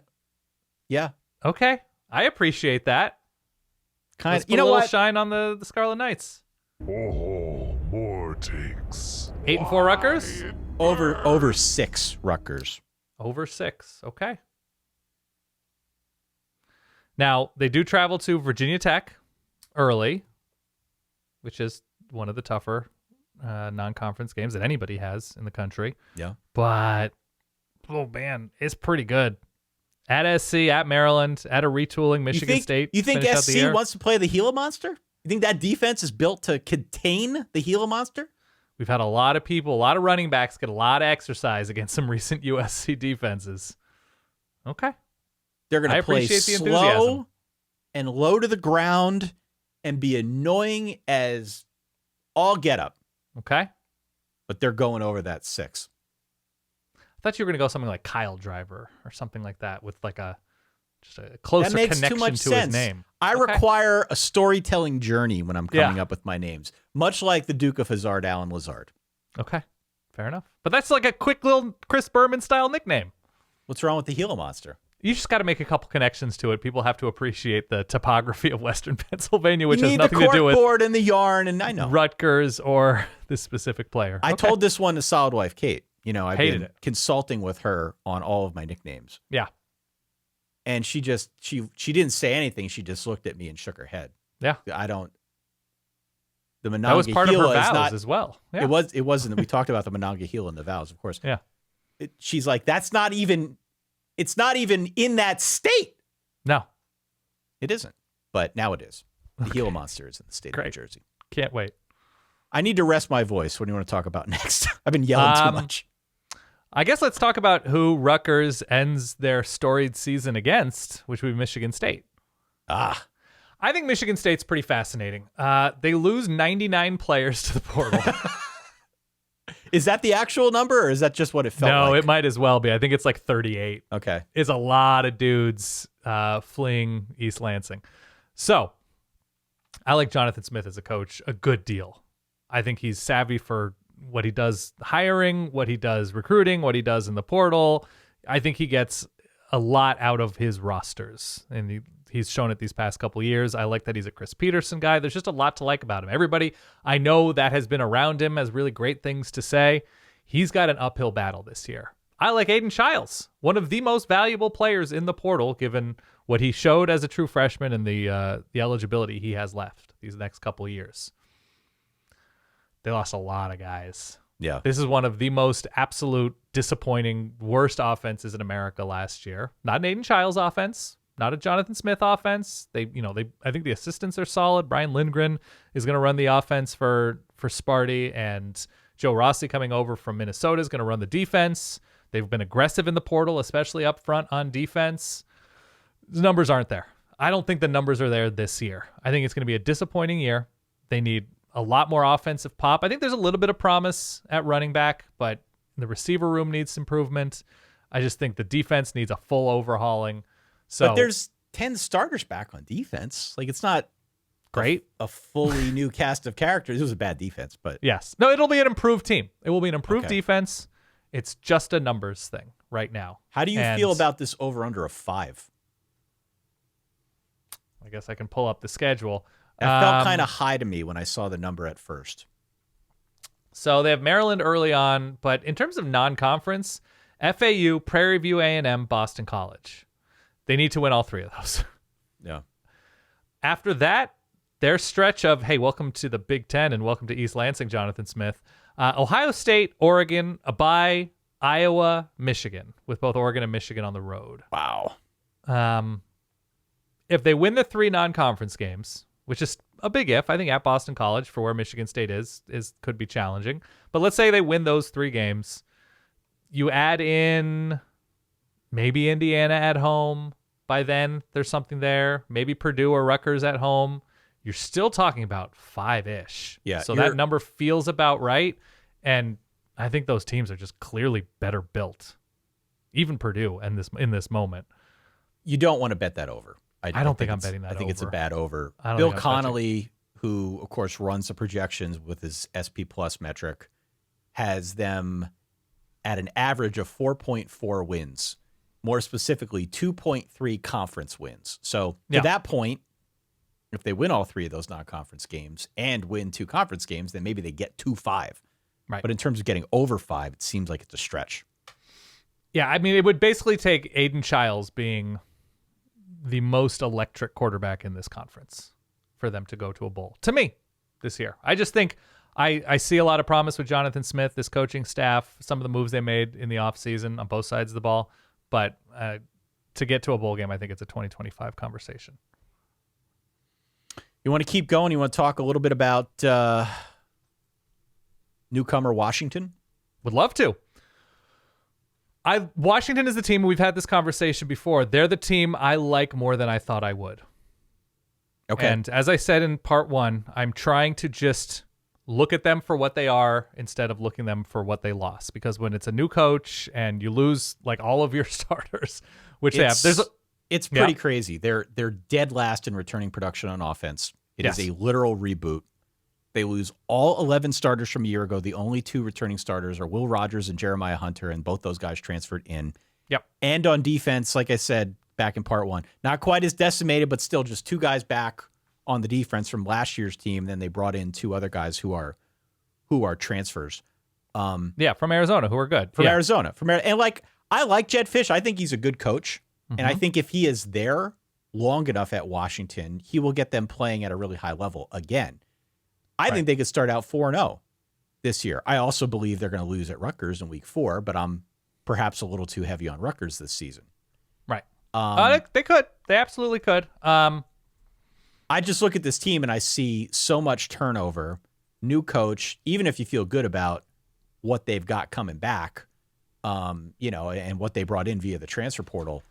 Yeah. Okay. I appreciate that. Kind of. You know what? Shine on the Scarlet Knights. Oh, more takes. 8-4 Rutgers? Over 6 Rutgers. Over 6. Okay. Now, they do travel to Virginia Tech early, which is one of the tougher non-conference games that anybody has in the country. Yeah. But, oh, man, it's pretty good. At SC, at Maryland, at a retooling Michigan State. You think SC wants to play the Gila Monster? You think that defense is built to contain the Gila Monster? We've had a lot of people, a lot of running backs get a lot of exercise against some recent USC defenses. Okay. They're going to play slow and low to the ground and be annoying as all get up. Okay. But they're going over that 6. I thought you were going to go something like Kyle Driver or something like that with like just a closer connection to his name. I require a storytelling journey when I'm coming up with my names, much like the Duke of Hazzard, Alan Lazard. Okay. Fair enough. But that's like a quick little Chris Berman style nickname. What's wrong with the Gila Monster? You just got to make a couple connections to it. People have to appreciate the topography of Western Pennsylvania, which has nothing to do with the corkboard and the yarn, and I know Rutgers or this specific player. I told this one to Solid Wife Kate. You know, I've Hated been it. consulting with her on all of my nicknames. Yeah. And she didn't say anything. She just looked at me and shook her head. Yeah. I don't. The Monongahela that was part of her vows not, as well. Yeah. It wasn't. We talked about the Monongahela and the vows, of course. Yeah. She's like, that's not even. It's not even in that state. No. It isn't. But now it is. The Gila Monster is in the state of New Jersey. Can't wait. I need to rest my voice. What do you want to talk about next? I've been yelling too much. I guess let's talk about who Rutgers ends their storied season against, which would be Michigan State. I think Michigan State's pretty fascinating. They lose 99 players to the portal. Is that the actual number, or is that just what it felt like? No, it might as well be. I think it's like 38. Okay. It's a lot of dudes fleeing East Lansing. So, I like Jonathan Smith as a coach a good deal. I think he's savvy for what he does hiring, what he does recruiting, what he does in the portal. I think he gets a lot out of his rosters. And he's shown it these past couple years. I like that he's a Chris Peterson guy. There's just a lot to like about him. Everybody I know that has been around him has really great things to say. He's got an uphill battle this year. I like Aiden Childs, one of the most valuable players in the portal, given what he showed as a true freshman and the eligibility he has left these next couple of years. They lost a lot of guys. Yeah. This is one of the most absolute disappointing, worst offenses in America last year. Not an Aiden Childs offense, not a Jonathan Smith offense. I think the assistants are solid. Brian Lindgren is going to run the offense for Sparty, and Joe Rossi coming over from Minnesota is going to run the defense. They've been aggressive in the portal, especially up front on defense. The numbers aren't there. I don't think the numbers are there this year. I think it's going to be a disappointing year. They need a lot more offensive pop. I think there's a little bit of promise at running back, but the receiver room needs improvement. I just think the defense needs a full overhauling. So, but there's 10 starters back on defense. Like, it's not great. A fully new cast of characters. It was a bad defense, but yes. No, it'll be an improved team. It will be an improved Okay. defense. It's just a numbers thing right now. How do you feel about this over under a 5? I guess I can pull up the schedule. It felt kind of high to me when I saw the number at first. So they have Maryland early on, but in terms of non-conference, FAU, Prairie View A&M, Boston College. They need to win all three of those. Yeah. After that, their stretch of, hey, welcome to the Big Ten and welcome to East Lansing, Jonathan Smith. Ohio State, Oregon, a bye, Iowa, Michigan, with both Oregon and Michigan on the road. Wow. If they win the 3 non-conference games, which is a big if, I think at Boston College for where Michigan State is could be challenging. But let's say they win those 3 games. You add in maybe Indiana at home. By then, there's something there. Maybe Purdue or Rutgers at home. You're still talking about 5-ish. Yeah. So that number feels about right. And I think those teams are just clearly better built. Even Purdue in this moment. You don't want to bet that over. I don't think I'm betting that over. I think it's a bad over. I don't Bill think I'm Connolly, who, of course, runs the projections with his SP Plus metric, has them at an average of 4.4 wins. More specifically, 2.3 conference wins. So to that point, if they win all 3 of those non-conference games and win 2 conference games, then maybe they get 2-5. Right. But in terms of getting over 5, it seems like it's a stretch. Yeah, I mean, it would basically take Aiden Childs being the most electric quarterback in this conference for them to go to a bowl, to me, this year. I just think I see a lot of promise with Jonathan Smith, this coaching staff, some of the moves they made in the offseason on both sides of the ball. But to get to a bowl game, I think it's a 2025 conversation. You want to keep going? You want to talk a little bit about newcomer Washington? Would love to. Washington is the team, we've had this conversation before. They're the team I like more than I thought I would. Okay. And as I said in part 1, I'm trying to just look at them for what they are instead of looking them for what they lost. Because when it's a new coach and you lose like all of your starters, which they have, it's pretty crazy. They're dead last in returning production on offense. It is a literal reboot. They lose all 11 starters from a year ago. The only 2 returning starters are Will Rogers and Jeremiah Hunter, and both those guys transferred in. Yep. And on defense, like I said back in part 1, not quite as decimated, but still just 2 guys back on the defense from last year's team. Then they brought in 2 other guys who are transfers. From Arizona, who are good. Arizona. And like, I like Jedd Fisch. I think he's a good coach. Mm-hmm. And I think if he is there long enough at Washington, he will get them playing at a really high level again. I think they could start out 4-0 this year. I also believe they're going to lose at Rutgers in week 4, but I'm perhaps a little too heavy on Rutgers this season. Right. They could. They absolutely could. I just look at this team and I see so much turnover, new coach, even if you feel good about what they've got coming back, and what they brought in via the transfer portal.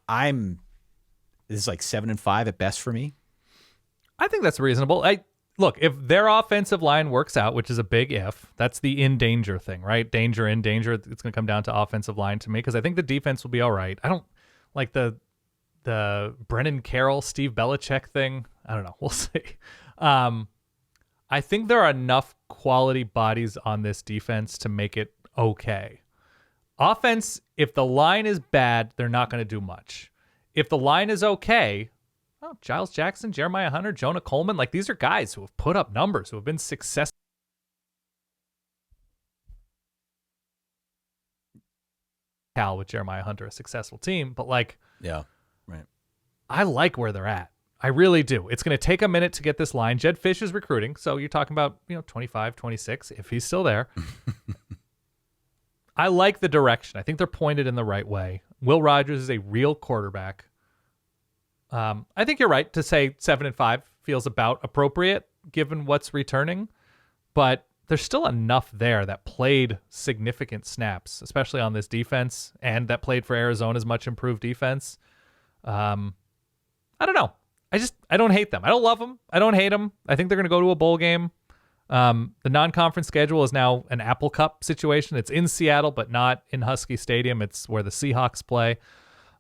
This is like 7-5 at best for me. I think that's reasonable. Look, if their offensive line works out, which is a big if, that's the in danger thing, right? Danger, in danger. It's going to come down to offensive line to me because I think the defense will be all right. I don't like the Brennan Carroll, Steve Belichick thing. I don't know. We'll see. I think there are enough quality bodies on this defense to make it okay. Offense, if the line is bad, they're not going to do much. If the line is okay, Giles Jackson, Jeremiah Hunter, Jonah Coleman. Like, these are guys who have put up numbers, who have been successful. Cal with Jeremiah Hunter, a successful team, but like, yeah, right. I like where they're at. I really do. It's going to take a minute to get this line. Jedd Fisch is recruiting, so you're talking about 25, 26, if he's still there. I like the direction. I think they're pointed in the right way. Will Rogers is a real quarterback. I think you're right to say 7-5 feels about appropriate given what's returning, but there's still enough there that played significant snaps, especially on this defense, and that played for Arizona's much improved defense. I don't know. I don't hate them. I don't love them. I don't hate them. I think they're going to go to a bowl game. The non-conference schedule is now an Apple Cup situation. It's in Seattle, but not in Husky Stadium. It's where the Seahawks play.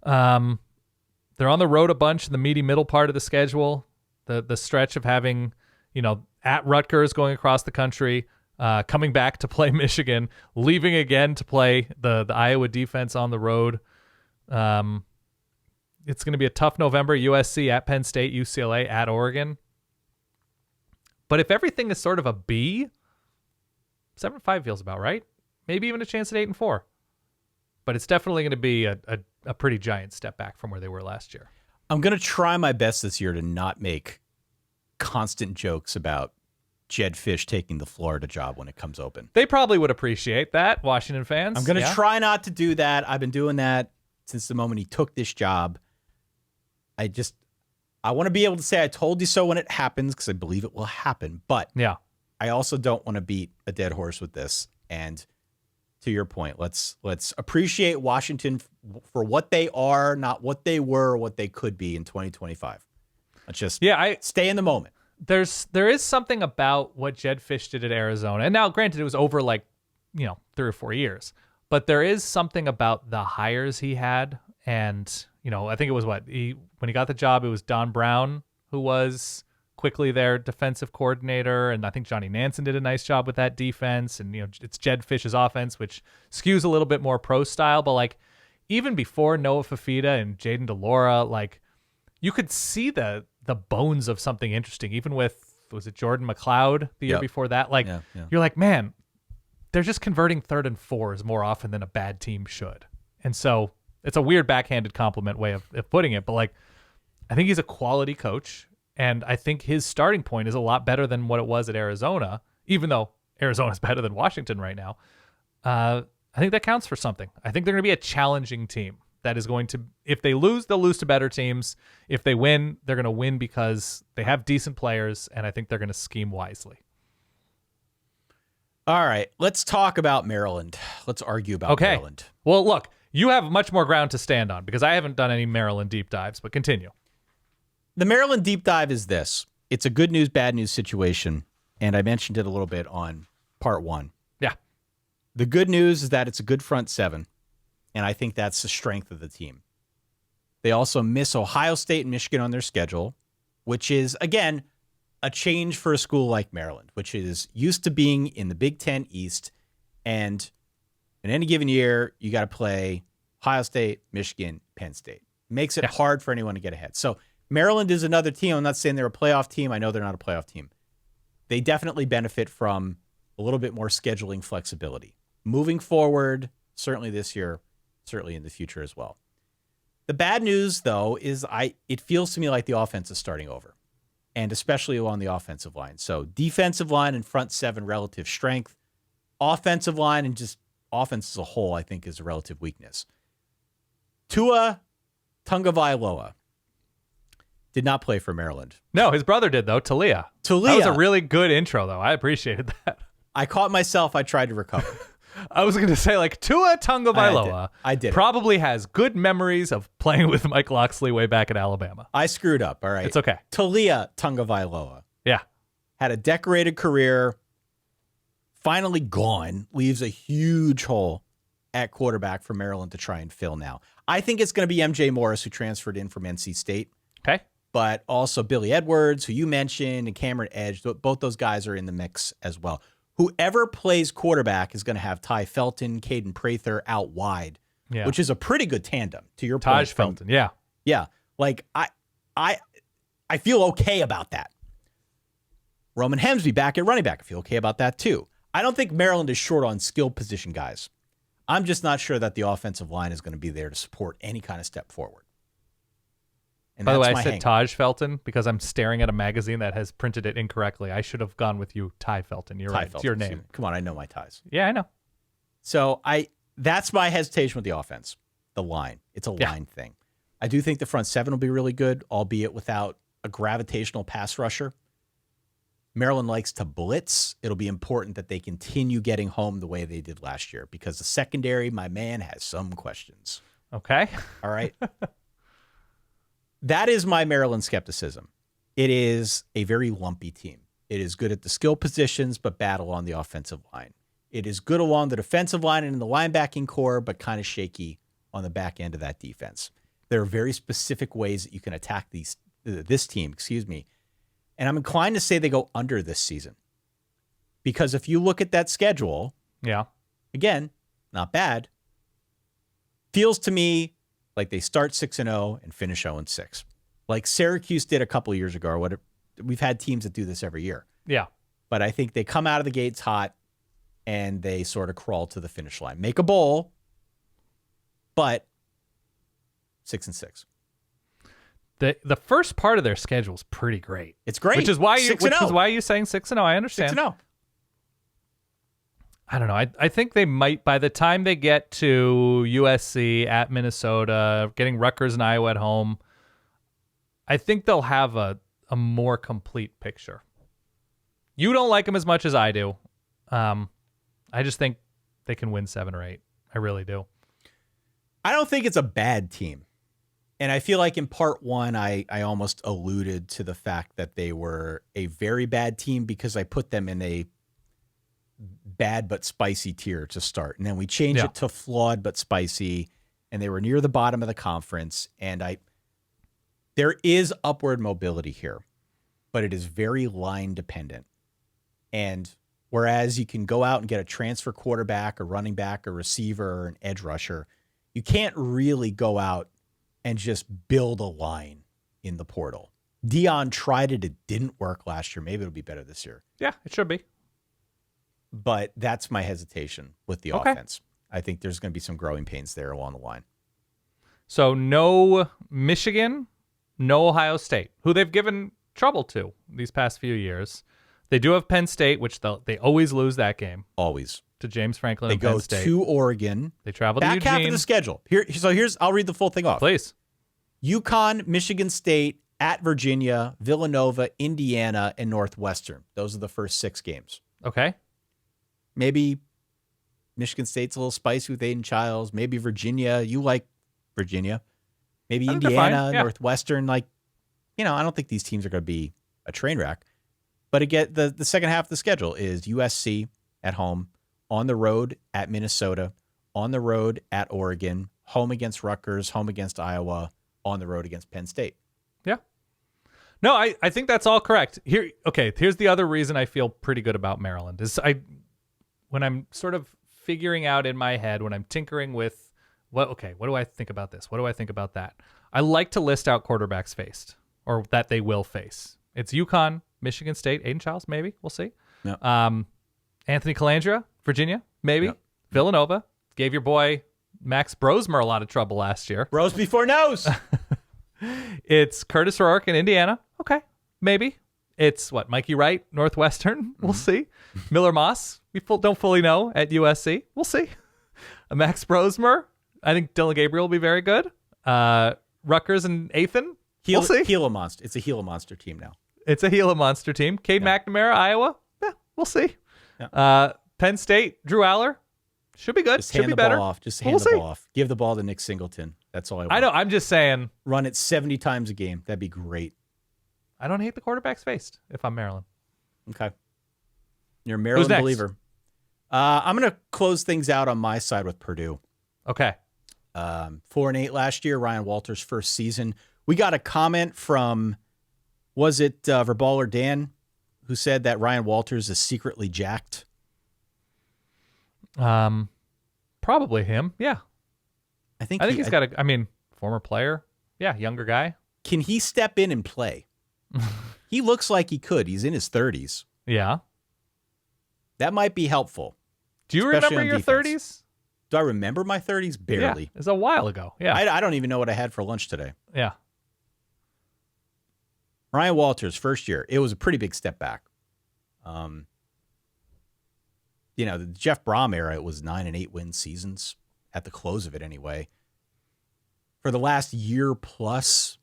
They're on the road a bunch in the meaty middle part of the schedule. The stretch of having, at Rutgers, going across the country, coming back to play Michigan, leaving again to play the Iowa defense on the road. It's going to be a tough November. USC at Penn State, UCLA at Oregon. But if everything is sort of a B, 7-5 feels about right. Maybe even a chance at 8-4. But it's definitely going to be a pretty giant step back from where they were last year. I'm going to try my best this year to not make constant jokes about Jedd Fisch taking the Florida job when it comes open. They probably would appreciate that, Washington fans. I'm going to try not to do that. I've been doing that since the moment he took this job. I want to be able to say I told you so when it happens because I believe it will happen. But yeah, I also don't want to beat a dead horse with this. And to your point, let's appreciate Washington for what they are, not what they were, or what they could be in 2025. Let's just stay in the moment. There is something about what Jedd Fisch did at Arizona. And now, granted, it was over 3 or 4 years. But there is something about the hires he had. And, I think it was when he got the job, it was Don Brown who was quickly their defensive coordinator. And I think Johnny Nansen did a nice job with that defense. And, it's Jedd Fisch's offense, which skews a little bit more pro style. But even before Noah Fafita and Jaden DeLora, you could see the bones of something interesting, even with, was it Jordan McLeod the year before that? You're like, man, they're just converting 3rd and 4s more often than a bad team should. And so it's a weird backhanded compliment way of putting it, but I think he's a quality coach, and I think his starting point is a lot better than what it was at Arizona, even though Arizona's better than Washington right now. I think that counts for something. I think they're going to be a challenging team that is going to, if they lose, they'll lose to better teams. If they win, they're going to win because they have decent players, and I think they're going to scheme wisely. All right, let's talk about Maryland. Let's argue about Maryland. Well, look, you have much more ground to stand on because I haven't done any Maryland deep dives, but continue. The Maryland deep dive is this. It's a good news, bad news situation, and I mentioned it a little bit on part 1. Yeah. The good news is that it's a good front 7, and I think that's the strength of the team. They also miss Ohio State and Michigan on their schedule, which is, again, a change for a school like Maryland, which is used to being in the Big Ten East, and in any given year, you got to play Ohio State, Michigan, Penn State. Makes it hard for anyone to get ahead. So Maryland is another team. I'm not saying they're a playoff team. I know they're not a playoff team. They definitely benefit from a little bit more scheduling flexibility. Moving forward, certainly this year, certainly in the future as well. The bad news, though, is it feels to me like the offense is starting over, and especially along the offensive line. So defensive line and front 7, relative strength. Offensive line and just offense as a whole, I think, is a relative weakness. Tua Tagovailoa did not play for Maryland. No, his brother did, though, Talia. That was a really good intro, though. I appreciated that. I caught myself. I tried to recover. I was going to say, Tua Tagovailoa I did. Probably has good memories of playing with Mike Locksley way back at Alabama. I screwed up, all right? It's okay. Talia Tagovailoa. Yeah. Had a decorated career, finally gone, leaves a huge hole at quarterback for Maryland to try and fill now. I think it's going to be MJ Morris, who transferred in from NC State. Okay. But also Billy Edwards, who you mentioned, and Cameron Edge. Both those guys are in the mix as well. Whoever plays quarterback is going to have Ty Felton, Caden Prather out wide, which is a pretty good tandem, to your point. Taj Felton, yeah. Yeah. I feel okay about that. Roman Hemsby back at running back. I feel okay about that too. I don't think Maryland is short on skill position guys. I'm just not sure that the offensive line is going to be there to support any kind of step forward. And by the way, that's I my said hang. Taj Felton because I'm staring at a magazine that has printed it incorrectly. I should have gone with you, Ty Felton. You're right. It's your name. Come on, I know my ties. Yeah, I know. So that's my hesitation with the offense, the line. It's a line thing. I do think the front seven will be really good, albeit without a gravitational pass rusher. Maryland likes to blitz. It'll be important that they continue getting home the way they did last year because the secondary, my man, has some questions. Okay. All right. That is my Maryland skepticism. It is a very lumpy team. It is good at the skill positions, but bad along the offensive line. It is good along the defensive line and in the linebacking core, but kind of shaky on the back end of that defense. There are very specific ways that you can attack this team, and I'm inclined to say they go under this season. Because if you look at that schedule, again, not bad. Feels to me like they start 6-0 and finish 0-6. Like Syracuse did a couple of years ago. We've had teams that do this every year. Yeah. But I think they come out of the gates hot and they sort of crawl to the finish line. Make a bowl, but 6-6. The first part of their schedule is pretty great. It's great. Which is why you're saying 6-0. I understand. 6-0. I don't know. I think they might, by the time they get to USC, at Minnesota, getting Rutgers and Iowa at home, I think they'll have a more complete picture. You don't like them as much as I do. I just think they can win 7 or 8. I really do. I don't think it's a bad team. And I feel like in part one, I almost alluded to the fact that they were a very bad team because I put them in a bad but spicy tier to start. And then we changed it to flawed but spicy. And they were near the bottom of the conference. And there is upward mobility here, but it is very line dependent. And whereas you can go out and get a transfer quarterback, a running back, a receiver, or an edge rusher, you can't really go out and just build a line in the portal. Dion tried it. It didn't work last year. Maybe it'll be better this year. Yeah, it should be. But that's my hesitation with the offense. I think there's going to be some growing pains there along the line. So no Michigan, no Ohio State, who they've given trouble to these past few years. They do have Penn State, which they always lose that game. Always. To James Franklin They and Penn go State. to Oregon. They travel to Back Eugene. half of the schedule. I'll read the full thing off. Please. UConn, Michigan State, at Virginia, Villanova, Indiana, and Northwestern. Those are the first 6 games. Okay. Maybe Michigan State's a little spicy with Aiden Childs. Maybe Virginia. You like Virginia. Maybe I think they're Indiana, fine. Yeah. Northwestern. I don't think these teams are going to be a train wreck. But again, the second half of the schedule is USC at home, on the road at Minnesota, on the road at Oregon, home against Rutgers, home against Iowa, on the road against Penn State. Yeah. No, I think that's all correct. Here's the other reason I feel pretty good about Maryland is when I'm sort of figuring out in my head, when I'm tinkering with what do I think about this? What do I think about that? I like to list out quarterbacks faced or that they will face. It's UConn, Michigan State, Aiden Childs, maybe. We'll see. Yeah. Anthony Calandria, Virginia, maybe. Yep. Villanova. Gave your boy Max Brosmer a lot of trouble last year. Rose before nose. It's Curtis Rourke in Indiana. Okay, maybe. It's Mikey Wright, Northwestern. We'll see. Miller Moss, we don't fully know at USC. We'll see. Max Brosmer. I think Dylan Gabriel will be very good. Rutgers and Athan. We'll see. Gila Monster. It's a Gila Monster team now. It's a Gila Monster team. Cade McNamara, Iowa. Yeah, we'll see. Yeah. Penn State, Drew Aller. Should be good. Just Should hand be the better. ball off. Just hand the ball off. Give the ball to Nick Singleton. That's all I want. I know. I'm just saying. Run it 70 times a game. That'd be great. I don't hate the quarterbacks faced if I'm Maryland. Okay. You're a Maryland next? believer. I'm going to close things out on my side with Purdue. Okay. 4-8 last year, Ryan Walters' first season. We got a comment from, was it Verballer Dan, who said that Ryan Walters is secretly jacked? Probably him. Yeah. I think he's got former player. Yeah, younger guy. Can he step in and play? He looks like he could. He's in his 30s. Yeah. That might be helpful. Do you especially remember on your defense. 30s? Do I remember my 30s? Barely. Yeah, it's a while ago. Yeah. I don't even know what I had for lunch today. Yeah. Ryan Walters, first year, it was a pretty big step back. The Jeff Brom era, it was 9 and 8 win seasons at the close of it anyway. For the last year plus,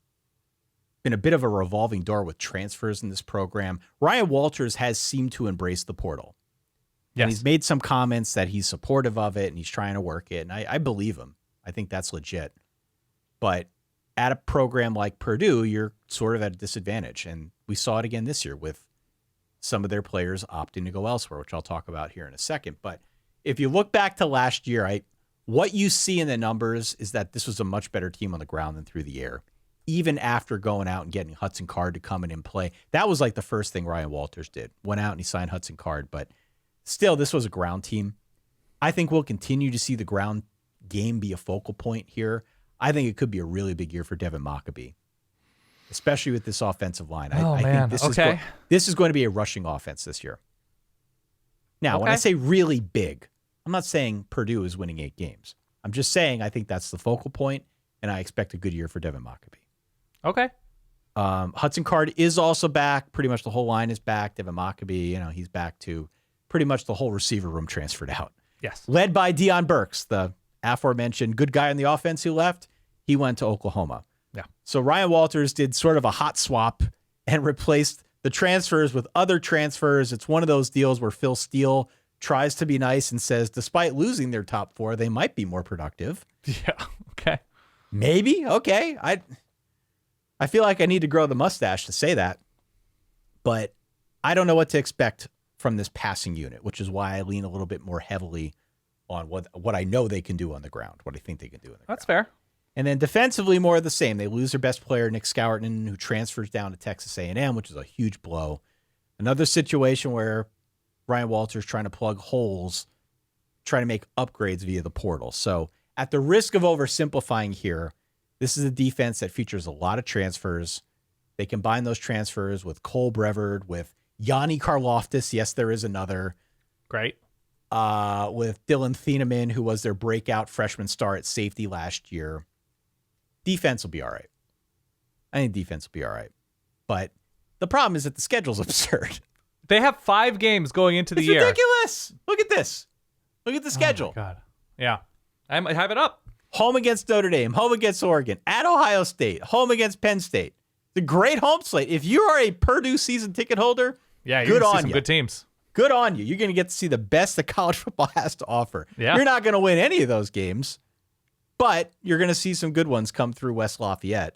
been a bit of a revolving door with transfers in this program. Ryan Walters has seemed to embrace the portal. Yes. And he's made some comments that he's supportive of it and he's trying to work it. And I believe him. I think that's legit. But at a program like Purdue, you're sort of at a disadvantage. And we saw it again this year with some of their players opting to go elsewhere, which I'll talk about here in a second. But if you look back to last year, what you see in the numbers is that this was a much better team on the ground than through the air. Even after going out and getting Hudson Card to come in and play. That was like the first thing Ryan Walters did. Went out and he signed Hudson Card. But still, this was a ground team. I think we'll continue to see the ground game be a focal point here. I think it could be a really big year for Devin Mockabee, especially with this offensive line. I think this is going to be a rushing offense this year. Now, when I say really big, I'm not saying Purdue is winning 8 games. I'm just saying I think that's the focal point, and I expect a good year for Devin Mockabee. Okay. Hudson Card is also back. Pretty much the whole line is back. Devin Mockabee, he's back to pretty much the whole receiver room transferred out. Yes. Led by Deion Burks, the aforementioned good guy on the offense who left. He went to Oklahoma. Yeah. So Ryan Walters did sort of a hot swap and replaced the transfers with other transfers. It's one of those deals where Phil Steele tries to be nice and says, despite losing their top 4, they might be more productive. Yeah. Okay. Maybe. Okay. I feel like I need to grow the mustache to say that, but I don't know what to expect from this passing unit, which is why I lean a little bit more heavily on what I know they can do on the ground, what I think they can do on the ground. That's fair. And then defensively, more of the same. They lose their best player, Nick Scourton, who transfers down to Texas A&M, which is a huge blow. Another situation where Ryan Walters trying to plug holes, trying to make upgrades via the portal. So at the risk of oversimplifying here, this is a defense that features a lot of transfers. They combine those transfers with Cole Brevard, with Yanni Karloftis. Yes, there is another. Great. With Dylan Thieneman, who was their breakout freshman star at safety last year. Defense will be all right. I think defense will be all right. But the problem is that the schedule's absurd. They have 5 games going into the It's year. ridiculous. Look at this. Look at the schedule. Oh my God. Yeah. I might have it up. Home against Notre Dame, home against Oregon, at Ohio State, home against Penn State. It's a great home slate. If you are a Purdue season ticket holder, Yeah, good can on see some you. good teams. Good on you. You're going to get to see the best that college football has to offer. Yeah. You're not going to win any of those games, but you're going to see some good ones come through West Lafayette.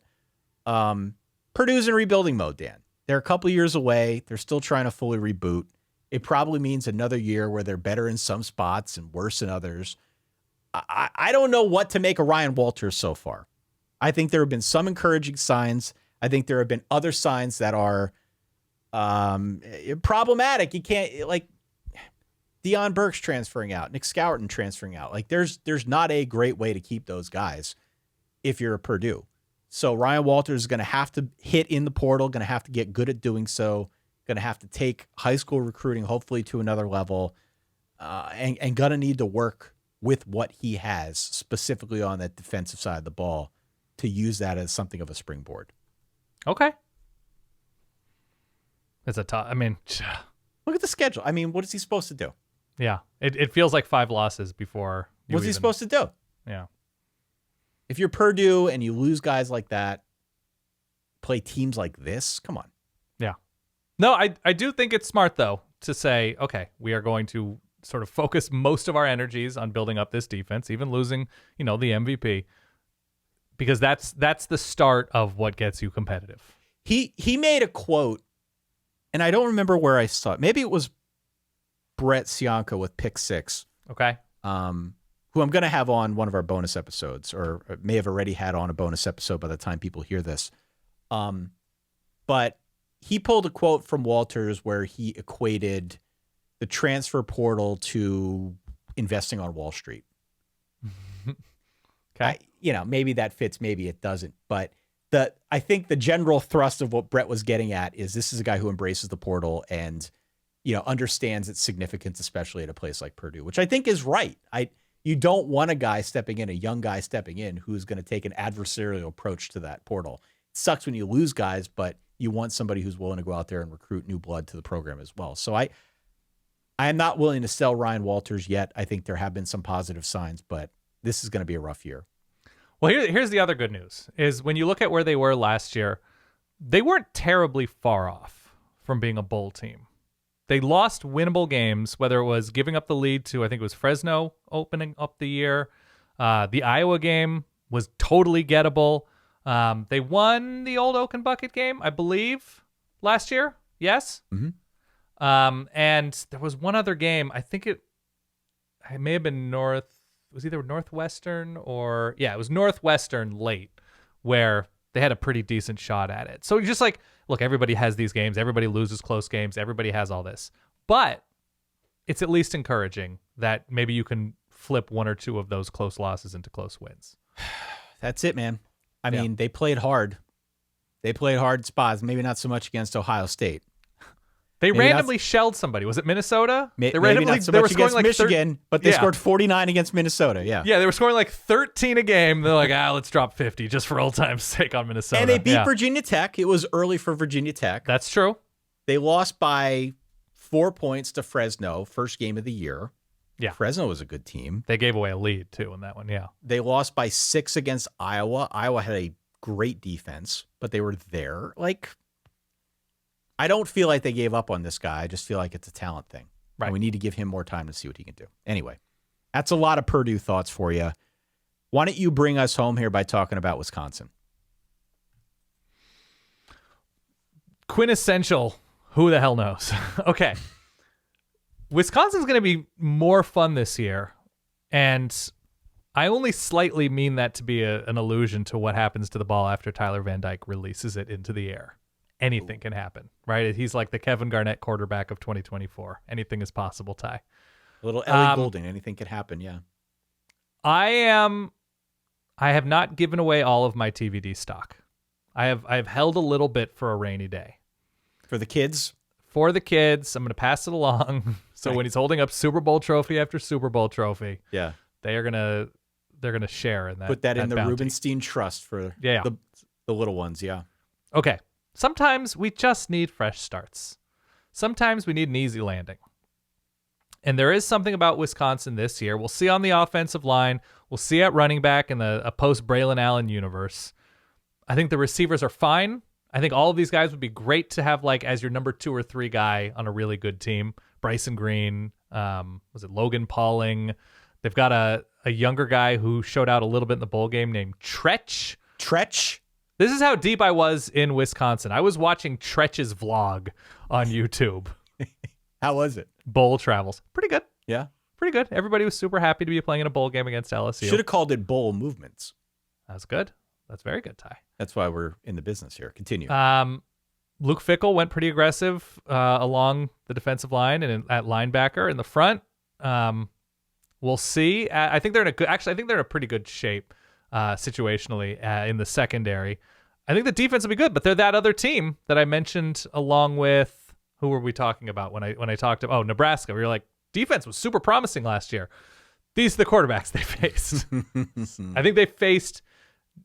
Purdue's in rebuilding mode, Dan. They're a couple years away. They're still trying to fully reboot. It probably means another year where they're better in some spots and worse in others. I don't know what to make of Ryan Walters so far. I think there have been some encouraging signs. I think there have been other signs that are problematic. You can't, like, Deion Burks transferring out, Nick Scourton transferring out. Like, there's not a great way to keep those guys if you're a Purdue. So Ryan Walters is going to have to hit in the portal, going to have to get good at doing so, going to have to take high school recruiting hopefully to another level, and going to need to work with what he has specifically on that defensive side of the ball to use that as something of a springboard. Okay. It's a tough. I mean, Look at the schedule. I mean, what is he supposed to do? yeah. It feels like 5 losses before. What's he supposed to do? Yeah. If you're Purdue and you lose guys like that, play teams like this, come on. Yeah. No, I do think it's smart, though, to say, okay, we are going to sort of focus most of our energies on building up this defense, even losing, the MVP, because that's the start of what gets you competitive. He made a quote, and I don't remember where I saw it. Maybe it was Brett Schiano with Pick Six, Okay. who I'm going to have on one of our bonus episodes, or may have already had on a bonus episode by the time people hear this. But he pulled a quote from Walters where he equated the transfer portal to investing on Wall Street. Okay. Maybe that fits, maybe it doesn't. But I think the general thrust of what Brett was getting at is this is a guy who embraces the portal and, understands its significance, especially at a place like Purdue, which I think is right. You don't want a young guy stepping in who's going to take an adversarial approach to that portal. It sucks when you lose guys, but you want somebody who's willing to go out there and recruit new blood to the program as well. So I am not willing to sell Ryan Walters yet. I think there have been some positive signs, but this is going to be a rough year. Well, here's the other good news, is when you look at where they were last year, they weren't terribly far off from being a bowl team. They lost winnable games, whether it was giving up the lead to, I think it was Fresno opening up the year. The Iowa game was totally gettable. They won the old Oak and Bucket game, I believe, last year. Yes? Mm-hmm. And there was one other game. I think it may have been it was either Northwestern or, it was Northwestern late, where they had a pretty decent shot at it. So just like, look, everybody has these games. Everybody loses close games. Everybody has all this. But it's at least encouraging that maybe you can flip one or two of those close losses into close wins. That's it, man. I mean, they played hard. They played hard spots. Maybe not so much against Ohio State. They randomly shelled somebody. Was it Minnesota? Maybe not so much against Michigan, but they scored 49 against Minnesota. Yeah. Yeah, they were scoring like 13 a game. They're like, let's drop 50 just for old time's sake on Minnesota. And they beat Virginia Tech. It was early for Virginia Tech. That's true. They lost by 4 points to Fresno, first game of the year. Yeah. Fresno was a good team. They gave away a lead, too, in that one, yeah. They lost by 6 against Iowa. Iowa had a great defense, but they were there. I don't feel like they gave up on this guy. I just feel like it's a talent thing. Right. And we need to give him more time to see what he can do. Anyway, that's a lot of Purdue thoughts for you. Why don't you bring us home here by talking about Wisconsin? Quintessential. Who the hell knows? Okay. Wisconsin's going to be more fun this year. And I only slightly mean that to be an allusion to what happens to the ball after Tyler Van Dyke releases it into the air. Anything can happen, right? He's like the Kevin Garnett quarterback of 2024. Anything is possible, Ty. A little Ellie Goulding. Anything could happen, yeah. I have not given away all of my TVD stock. I have held a little bit for a rainy day. For the kids? For the kids. I'm going to pass it along. So when he's holding up Super Bowl trophy after Super Bowl trophy, they're going to share in that. Put that in the bounty. Rubenstein Trust for the little ones, yeah. Okay. Sometimes we just need fresh starts. Sometimes we need an easy landing. And there is something about Wisconsin this year. We'll see on the offensive line. We'll see at running back in a post-Braylon Allen universe. I think the receivers are fine. I think all of these guys would be great to have as your number 2 or 3 guy on a really good team. Bryson Green, was it Logan Pauling? They've got a younger guy who showed out a little bit in the bowl game named Tretch. Tretch? This is how deep I was in Wisconsin. I was watching Tretch's vlog on YouTube. How was it? Bowl travels. Pretty good. Yeah. Pretty good. Everybody was super happy to be playing in a bowl game against LSU. Should have called it Bowl Movements. That's good. That's very good, Ty. That's why we're in the business here. Continue. Luke Fickell went pretty aggressive along the defensive line and at linebacker in the front. We'll see. I think they're in a pretty good shape. Situationally in the secondary. I think the defense will be good, but they're that other team that I mentioned along with, who were we talking about when I talked about Nebraska. We were like, defense was super promising last year. These are the quarterbacks they faced. I think they faced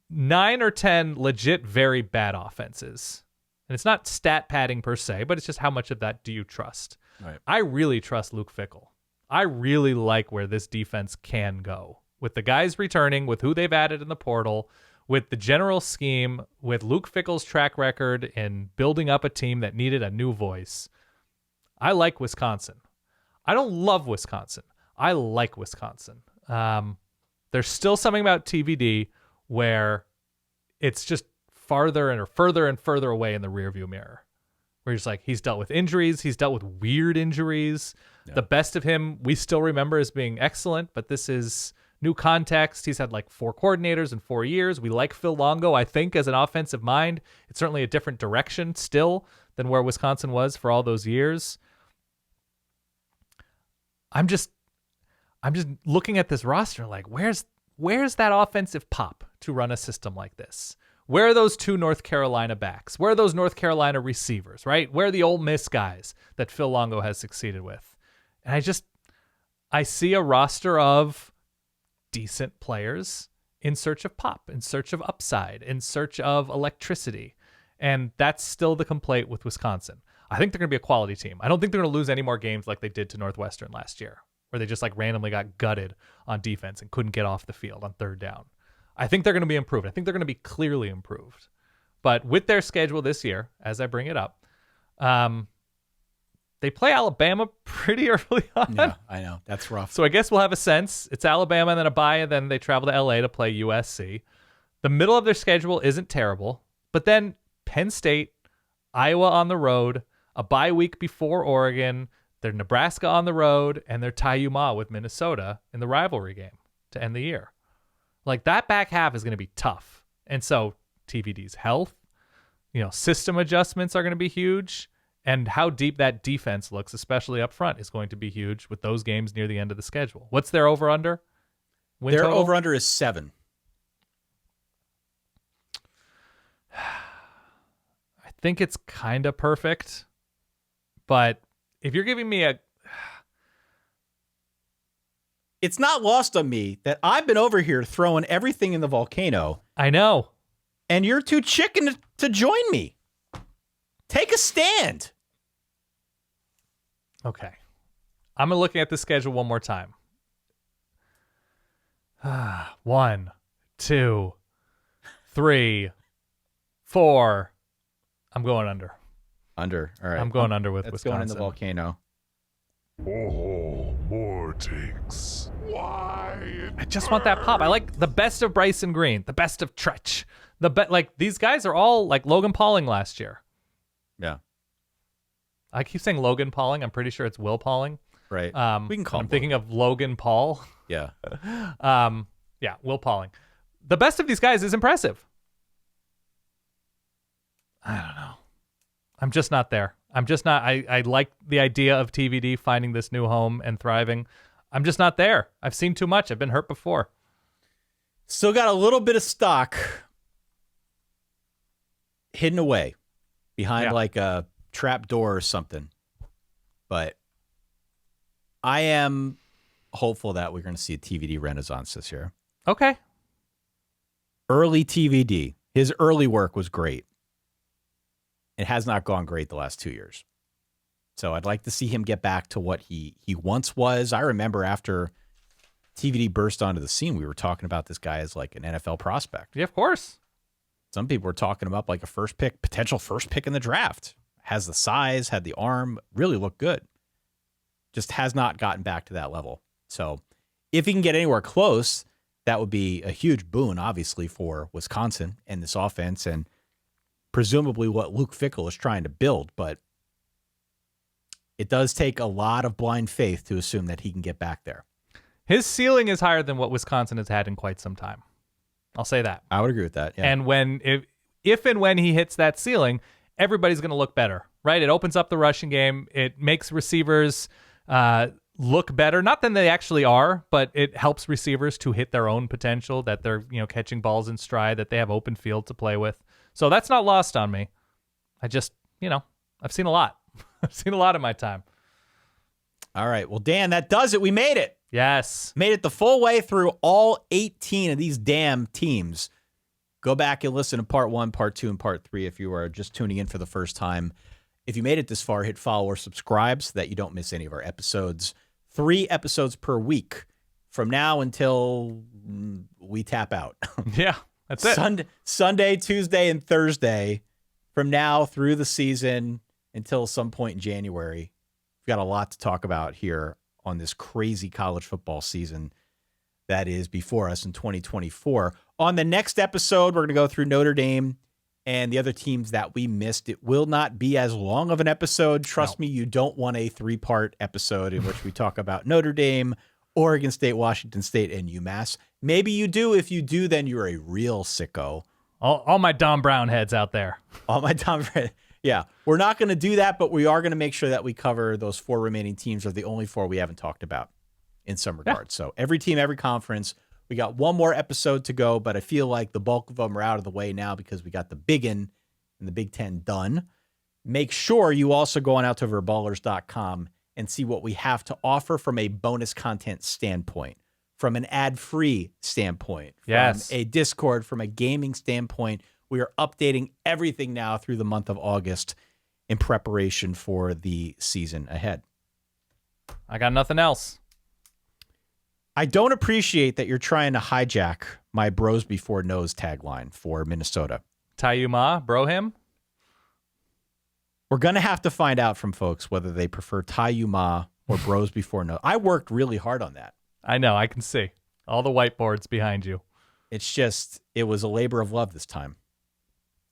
9 or 10 legit very bad offenses. And it's not stat padding per se, but it's just how much of that do you trust? Right. I really trust Luke Fickell. I really like where this defense can go. With the guys returning, with who they've added in the portal, with the general scheme, with Luke Fickell's track record in building up a team that needed a new voice, I like Wisconsin. I don't love Wisconsin. I like Wisconsin. There's still something about TVD where it's just further and further away in the rearview mirror. Where you're just like, he's dealt with injuries. He's dealt with weird injuries. Yeah. The best of him we still remember as being excellent, but this is new context. He's had 4 coordinators in 4 years. We like Phil Longo, I think, as an offensive mind. It's certainly a different direction still than where Wisconsin was for all those years. I'm just looking at this roster where's that offensive pop to run a system like this? Where are those 2 North Carolina backs? Where are those North Carolina receivers, right? Where are the Ole Miss guys that Phil Longo has succeeded with? And I see a roster of decent players in search of pop, in search of upside, in search of electricity. And that's still the complaint with Wisconsin. I think they're going to be a quality team. I don't think they're going to lose any more games like they did to Northwestern last year, where they just like randomly got gutted on defense and couldn't get off the field on 3rd down. I think they're going to be improved. I think they're going to be clearly improved. But with their schedule this year, as I bring it up, they play Alabama pretty early on. Yeah, I know. That's rough. So I guess we'll have a sense. It's Alabama and then a bye, and then they travel to LA to play USC. The middle of their schedule isn't terrible, but then Penn State, Iowa on the road, a bye week before Oregon, they're Nebraska on the road, and they're Ty-U-Ma with Minnesota in the rivalry game to end the year. Like, that back half is going to be tough. And so TVD's health, system adjustments are going to be huge. And how deep that defense looks, especially up front, is going to be huge with those games near the end of the schedule. What's their over-under? Their over-under is 7. I think it's kind of perfect. But if you're giving me It's not lost on me that I've been over here throwing everything in the volcano. I know. And you're too chicken to join me. Take a stand. Okay. I'm looking at the schedule one more time. 1, 2, 3, 4. I'm going under. Under. All right. I'm going under with Let's Wisconsin. go in the volcano. Oh, more takes. Why? I just want that pop. I like the best of Bryson Green, the best of Tretch. These guys are all like Logan Pauling last year. Yeah. I keep saying Logan Pauling. I'm pretty sure it's Will Pauling. Right. We can call him. I'm thinking of Logan Paul. Yeah. Yeah, Will Pauling. The best of these guys is impressive. I don't know. I'm just not there. I'm just not. I like the idea of TVD finding this new home and thriving. I'm just not there. I've seen too much. I've been hurt before. Still got a little bit of stock hidden away behind like a trap door or something. But I am hopeful that we're going to see a TVD renaissance this year. Okay. Early TVD. His early work was great. It has not gone great the last 2 years. So I'd like to see him get back to what he once was. I remember after TVD burst onto the scene, we were talking about this guy as like an NFL prospect. Yeah, of course. Some people were talking him up like a potential first pick in the draft. Has the size, had the arm, really looked good. Just has not gotten back to that level. So if he can get anywhere close, that would be a huge boon, obviously, for Wisconsin and this offense and presumably what Luke Fickell is trying to build. But it does take a lot of blind faith to assume that he can get back there. His ceiling is higher than what Wisconsin has had in quite some time. I'll say that. I would agree with that. Yeah. And if and when he hits that ceiling, everybody's going to look better, right? It opens up the rushing game. It makes receivers look better, not than they actually are, but it helps receivers to hit their own potential, that they're catching balls in stride, that they have open field to play with. So that's not lost on me. I just, I've seen a lot. I've seen a lot in my time. All right. Well, Dan, that does it. We made it. Yes. Made it the full way through all 18 of these damn teams. Go back and listen to part 1, part 2, and part 3 if you are just tuning in for the first time. If you made it this far, hit follow or subscribe so that you don't miss any of our episodes. 3 episodes per week from now until we tap out. Yeah, that's it. Sunday, Tuesday, and Thursday from now through the season until some point in January. We've got a lot to talk about here on this crazy college football season that is before us in 2024. On the next episode, we're going to go through Notre Dame and the other teams that we missed. It will not be as long of an episode. Trust me, you don't want a 3-part episode in which we talk about Notre Dame, Oregon State, Washington State, and UMass. Maybe you do. If you do, then you're a real sicko. All my Don Brown heads out there. All my Don Brown. Yeah, we're not going to do that, but we are going to make sure that we cover those 4 remaining teams, are the only 4 we haven't talked about in some regards. So every team, every conference, We got one more episode to go, but I feel like the bulk of them are out of the way now because we got the biggin and the Big Ten done. Make sure you also go on out to verballers.com and see what we have to offer from a bonus content standpoint, from an ad-free standpoint, from a Discord, from a gaming standpoint. We are updating everything now through the month of August in preparation for the season ahead. I got nothing else. I don't appreciate that you're trying to hijack my Bros Before Nose tagline for Minnesota. Tayuma, bro him? We're going to have to find out from folks whether they prefer Tayuma or Bros Before Nose. I worked really hard on that. I know, I can see. All the whiteboards behind you. It's just, it was a labor of love this time.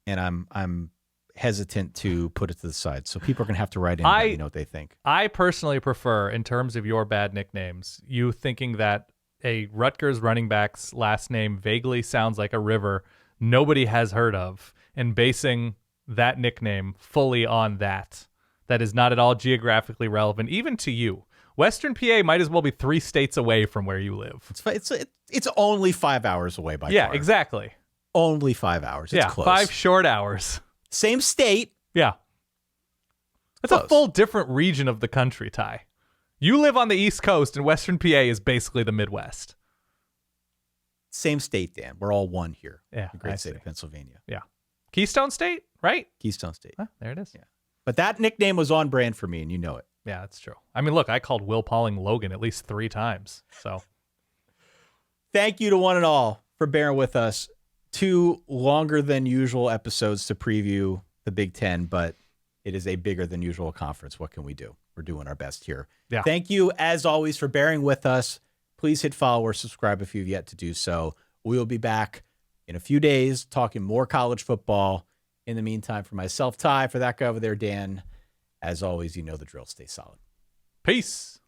And I'm hesitant to put it to the side. So people are going to have to write in and let me know what they think. I personally prefer, in terms of your bad nicknames, you thinking that a Rutgers running back's last name vaguely sounds like a river nobody has heard of, and basing that nickname fully on that. That is not at all geographically relevant, even to you. Western PA might as well be 3 states away from where you live. It's only 5 hours away by car. Yeah, exactly. Only 5 hours. It's close. 5 short hours. Same state. Yeah. It's a full different region of the country, Ty. You live on the East Coast, and Western PA is basically the Midwest. Same state, Dan. We're all one here. Yeah, the great state of Pennsylvania. Yeah. Keystone State, right? Keystone State. Huh, there it is. Yeah. But that nickname was on brand for me, and you know it. Yeah, that's true. I mean, look, I called Will Pauling Logan at least 3 times. So thank you to one and all for bearing with us. 2 longer than usual episodes to preview the Big Ten, but it is a bigger than usual conference. What can we do? We're doing our best here. Yeah. Thank you, as always, for bearing with us. Please hit follow or subscribe if you've yet to do so. We will be back in a few days talking more college football. In the meantime, for myself, Ty, for that guy over there, Dan, as always, you know the drill. Stay solid. Peace.